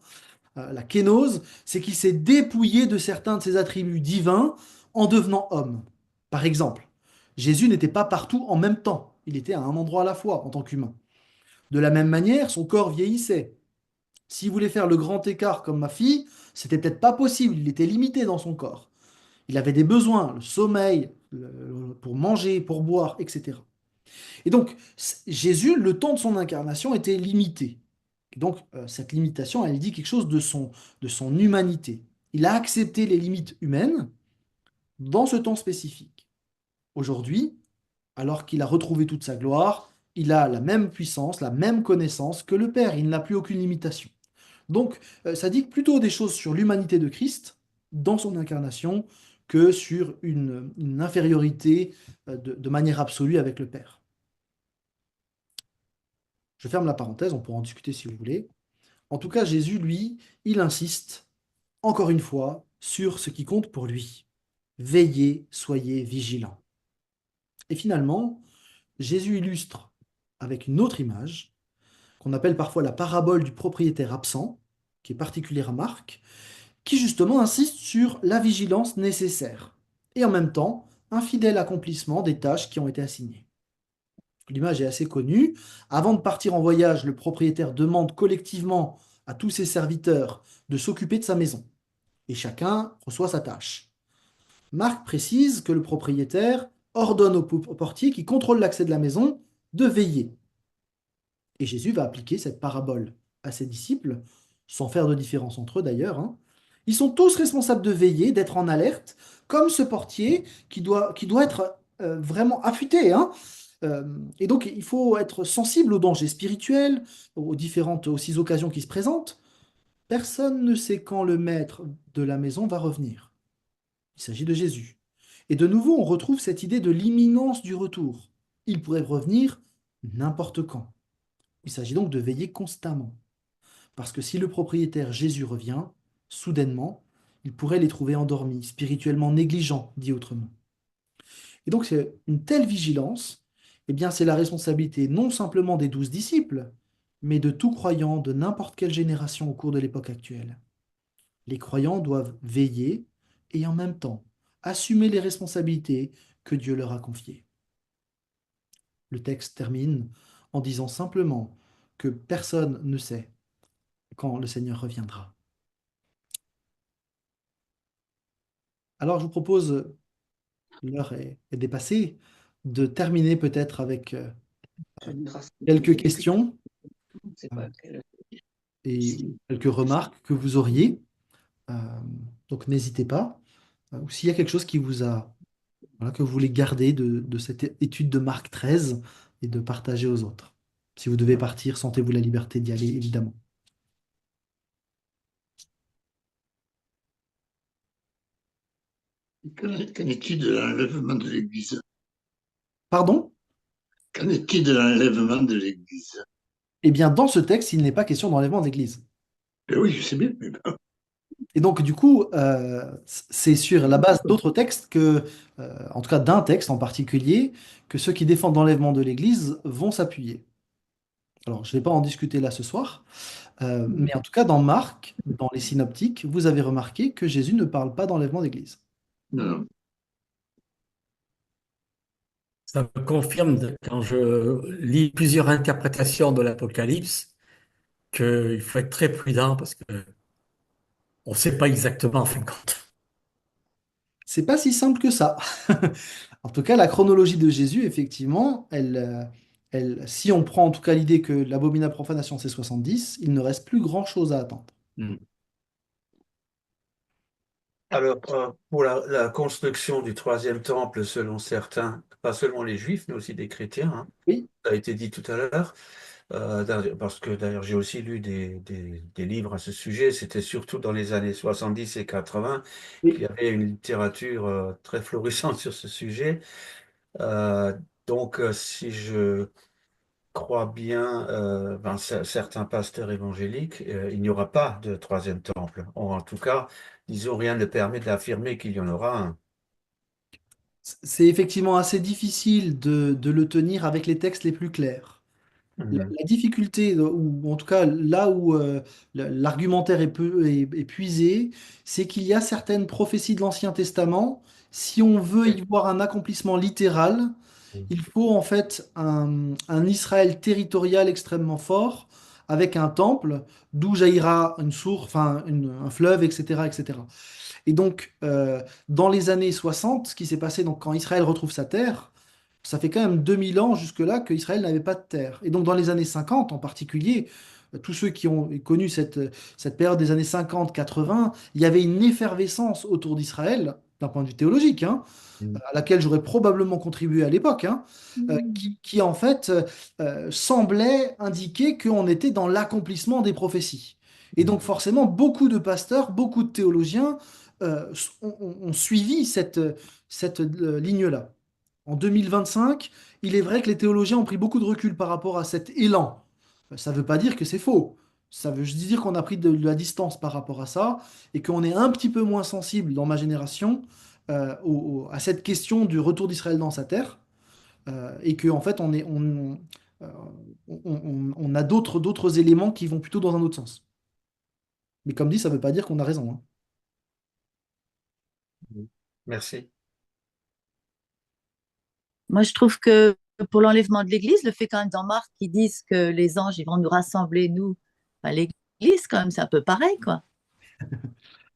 La kénose, c'est qu'il s'est dépouillé de certains de ses attributs divins en devenant homme. Par exemple, Jésus n'était pas partout en même temps. Il était à un endroit à la fois en tant qu'humain. De la même manière, son corps vieillissait. S'il voulait faire le grand écart comme ma fille, c'était peut-être pas possible. Il était limité dans son corps. Il avait des besoins, le sommeil, pour manger, pour boire, etc. Et donc, Jésus, le temps de son incarnation était limité. Et donc, cette limitation, elle dit quelque chose de son humanité. Il a accepté les limites humaines dans ce temps spécifique. Aujourd'hui, alors qu'il a retrouvé toute sa gloire, il a la même puissance, la même connaissance que le Père. Il n'a plus aucune limitation. Donc, ça dit plutôt des choses sur l'humanité de Christ dans son incarnation que sur une infériorité de manière absolue avec le Père. Je ferme la parenthèse, on pourra en discuter si vous voulez. En tout cas, Jésus, lui, il insiste, encore une fois, sur ce qui compte pour lui. Veillez, soyez vigilants. Et finalement, Jésus illustre avec une autre image, qu'on appelle parfois la parabole du propriétaire absent, qui est particulière à Marc, qui justement insiste sur la vigilance nécessaire, et en même temps un fidèle accomplissement des tâches qui ont été assignées. L'image est assez connue. Avant de partir en voyage, le propriétaire demande collectivement à tous ses serviteurs de s'occuper de sa maison. Et chacun reçoit sa tâche. Marc précise que le propriétaire ordonne au portier qui contrôle l'accès de la maison de veiller. Et Jésus va appliquer cette parabole à ses disciples, sans faire de différence entre eux d'ailleurs, hein. Ils sont tous responsables de veiller, d'être en alerte, comme ce portier qui doit être vraiment affûté, hein. Et donc, il faut être sensible aux dangers spirituels, aux différentes aussi occasions qui se présentent. Personne ne sait quand le maître de la maison va revenir. Il s'agit de Jésus. Et de nouveau, on retrouve cette idée de l'imminence du retour. Il pourrait revenir n'importe quand. Il s'agit donc de veiller constamment. Parce que si le propriétaire Jésus revient, soudainement, il pourrait les trouver endormis, spirituellement négligents, dit autrement. Et donc, c'est une telle vigilance, eh bien, c'est la responsabilité non simplement des 12 disciples, mais de tout croyant de n'importe quelle génération au cours de l'époque actuelle. Les croyants doivent veiller et en même temps assumer les responsabilités que Dieu leur a confiées. Le texte termine en disant simplement que personne ne sait quand le Seigneur reviendra. Alors je vous propose, l'heure est dépassée, de terminer peut-être avec quelques questions et quelques remarques que vous auriez. Euh, donc n'hésitez pas. Ou s'il y a quelque chose qui vous a, voilà, que vous voulez garder de cette étude de Marc 13 et de partager aux autres. Si vous devez partir, sentez-vous la liberté d'y aller, évidemment. Qu'en est-il de l'enlèvement de l'Église? Pardon? Qu'en est-il de l'enlèvement de l'Église? Eh bien, dans ce texte, il n'est pas question d'enlèvement d'église. Oui, je sais bien, mais Et donc, du coup, c'est sur la base d'autres textes que, en tout cas d'un texte en particulier, que ceux qui défendent l'enlèvement de l'Église vont s'appuyer. Alors, je ne vais pas en discuter là ce soir, mais en tout cas, dans Marc, dans les synoptiques, vous avez remarqué que Jésus ne parle pas d'enlèvement d'Église. non. Ça me confirme quand je lis plusieurs interprétations de l'Apocalypse qu'il faut être très prudent parce que on ne sait pas exactement en fin de compte. C'est pas si simple que ça. En tout cas, la chronologie de Jésus, effectivement, si on prend en tout cas l'idée que l'abominable profanation c'est 70, il ne reste plus grand-chose à attendre. Hmm. Alors, pour la construction du troisième temple, selon certains, pas seulement les Juifs, mais aussi des chrétiens, hein, Oui, ça a été dit tout à l'heure, parce que d'ailleurs j'ai aussi lu des livres à ce sujet, c'était surtout dans les années 70 et 80 qu'il y oui. avait une littérature très florissante sur ce sujet. Euh, donc, si je crois bien, certains pasteurs évangéliques, il n'y aura pas de troisième temple. En tout cas, disons, rien ne permet d'affirmer qu'il y en aura un. C'est effectivement assez difficile de le tenir avec les textes les plus clairs. Mhm. La difficulté, ou en tout cas là où l'argumentaire est puisé, c'est qu'il y a certaines prophéties de l'Ancien Testament. Si on veut y voir un accomplissement littéral, il faut en fait un Israël territorial extrêmement fort, avec un temple d'où jaillira une source, enfin un fleuve, etc., etc. Et donc, dans les années 60, ce qui s'est passé donc, quand Israël retrouve sa terre, ça fait quand même 2000 ans jusque-là qu'Israël n'avait pas de terre. Et donc, dans les années 50 en particulier, tous ceux qui ont connu cette période des années 50-80, il y avait une effervescence autour d'Israël, d'un point de vue théologique, hein, Mhm. à laquelle j'aurais probablement contribué à l'époque, hein, qui en fait semblait indiquer qu'on était dans l'accomplissement des prophéties. Et donc forcément, beaucoup de pasteurs, beaucoup de théologiens ont suivi cette ligne-là. En 2025, il est vrai que les théologiens ont pris beaucoup de recul par rapport à cet élan. Ça ne veut pas dire que c'est faux. Ça veut juste dire qu'on a pris de la distance par rapport à ça et qu'on est un petit peu moins sensible dans ma génération à cette question du retour d'Israël dans sa terre et qu'en fait euh, on a d'autres éléments qui vont plutôt dans un autre sens. Mais comme dit, ça ne veut pas dire qu'on a raison, hein. Merci. Moi, je trouve que pour l'enlèvement de l'Église, le fait quand même dans Marc qu'ils disent que les anges, ils vont nous rassembler, nous, à l'Église, quand même, c'est un peu pareil, quoi.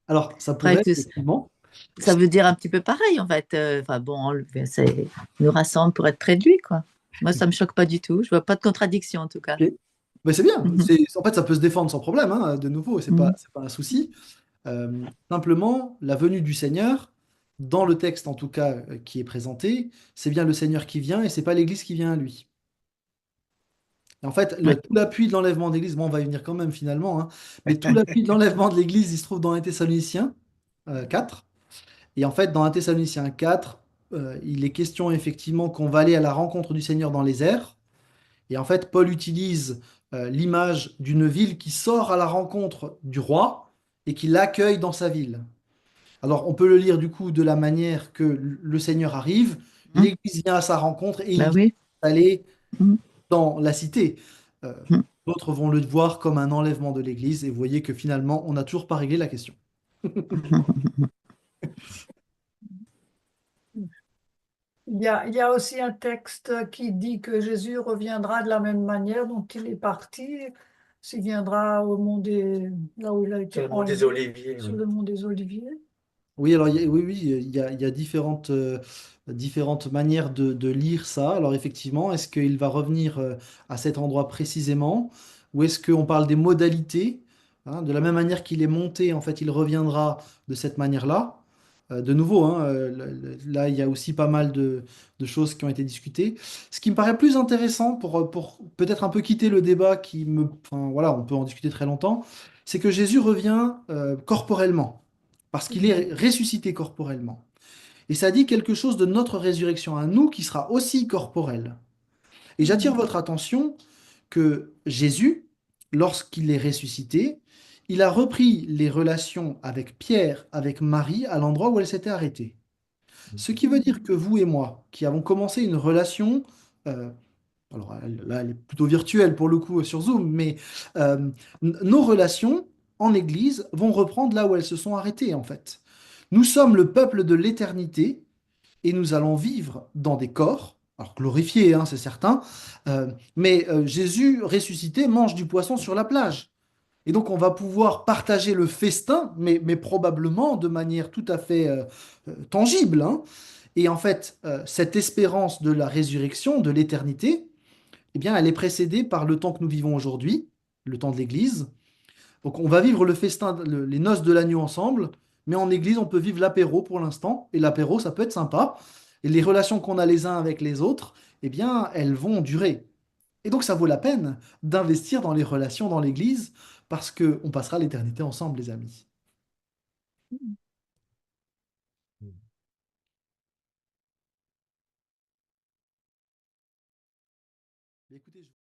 Alors, ça Après, pourrait, effectivement. ça veut dire un petit peu pareil, en fait. Enfin bon, c'est nous rassemble pour être près de lui, quoi. Moi, ça me choque pas du tout. Je vois pas de contradiction, en tout cas. Ok. Mais c'est bien. Mhm. En fait, ça peut se défendre sans problème, hein, de nouveau, Mhm. c'est pas un souci. Simplement, la venue du Seigneur, dans le texte en tout cas qui est présenté, c'est bien le Seigneur qui vient et c'est pas l'Église qui vient à lui. Et en fait, Ouais. tout l'appui de l'enlèvement de l'Église, bon, on va y venir quand même finalement, hein, mais tout l'appui de l'enlèvement de l'Église, il se trouve dans 1 Thessaloniciens 4. Et en fait, dans 1 Thessaloniciens 4, il est question effectivement qu'on va aller à la rencontre du Seigneur dans les airs. Et en fait, Paul utilise l'image d'une ville qui sort à la rencontre du roi et qui l'accueille dans sa ville. Alors, on peut le lire du coup de la manière que le Seigneur arrive, Mhm. l'Église vient à sa rencontre et il Ben vient oui. s'installer Mhm. dans la cité. Euh, Mhm. D'autres vont le voir comme un enlèvement de l'Église et vous voyez que finalement, on n'a toujours pas réglé la question. Il y a aussi un texte qui dit que Jésus reviendra de la même manière dont il est parti, s'il viendra au mont là où il a Sur été le mont des enlevé, Oliviers, sur oui. le mont des Oliviers. Oui, alors oui, oui, il y a différentes manières de lire ça. Alors effectivement, est-ce qu'il va revenir à cet endroit précisément, ou est-ce qu'on parle des modalités, hein, de la même manière qu'il est monté, en fait, il reviendra de cette manière-là. De nouveau, hein, là, il y a aussi pas mal de choses qui ont été discutées. Ce qui me paraît plus intéressant pour peut-être un peu quitter le débat enfin, voilà, on peut en discuter très longtemps, c'est que Jésus revient corporellement parce qu'il est ressuscité corporellement. Et ça dit quelque chose de notre résurrection à nous qui sera aussi corporelle. Et j'attire votre attention que Jésus, lorsqu'il est ressuscité, il a repris les relations avec Pierre, avec Marie, à l'endroit où elle s'était arrêtée. Ce qui veut dire que vous et moi, qui avons commencé une relation, euh, alors là, elle est plutôt virtuelle pour le coup sur Zoom, mais nos relations en Église vont reprendre là où elles se sont arrêtées en fait. Nous sommes le peuple de l'éternité et nous allons vivre dans des corps, alors glorifiés, hein, c'est certain, mais Jésus ressuscité mange du poisson sur la plage. Et donc on va pouvoir partager le festin, mais probablement de manière tout à fait tangible, hein. Et en fait, cette espérance de la résurrection, de l'éternité, eh bien, elle est précédée par le temps que nous vivons aujourd'hui, le temps de l'Église. Donc, on va vivre le festin, les noces de l'agneau ensemble, mais en Église, on peut vivre l'apéro pour l'instant. Et l'apéro, ça peut être sympa. Et les relations qu'on a les uns avec les autres, eh bien, elles vont durer. Et donc, ça vaut la peine d'investir dans les relations dans l'Église parce qu'on passera l'éternité ensemble, les amis. Écoutez,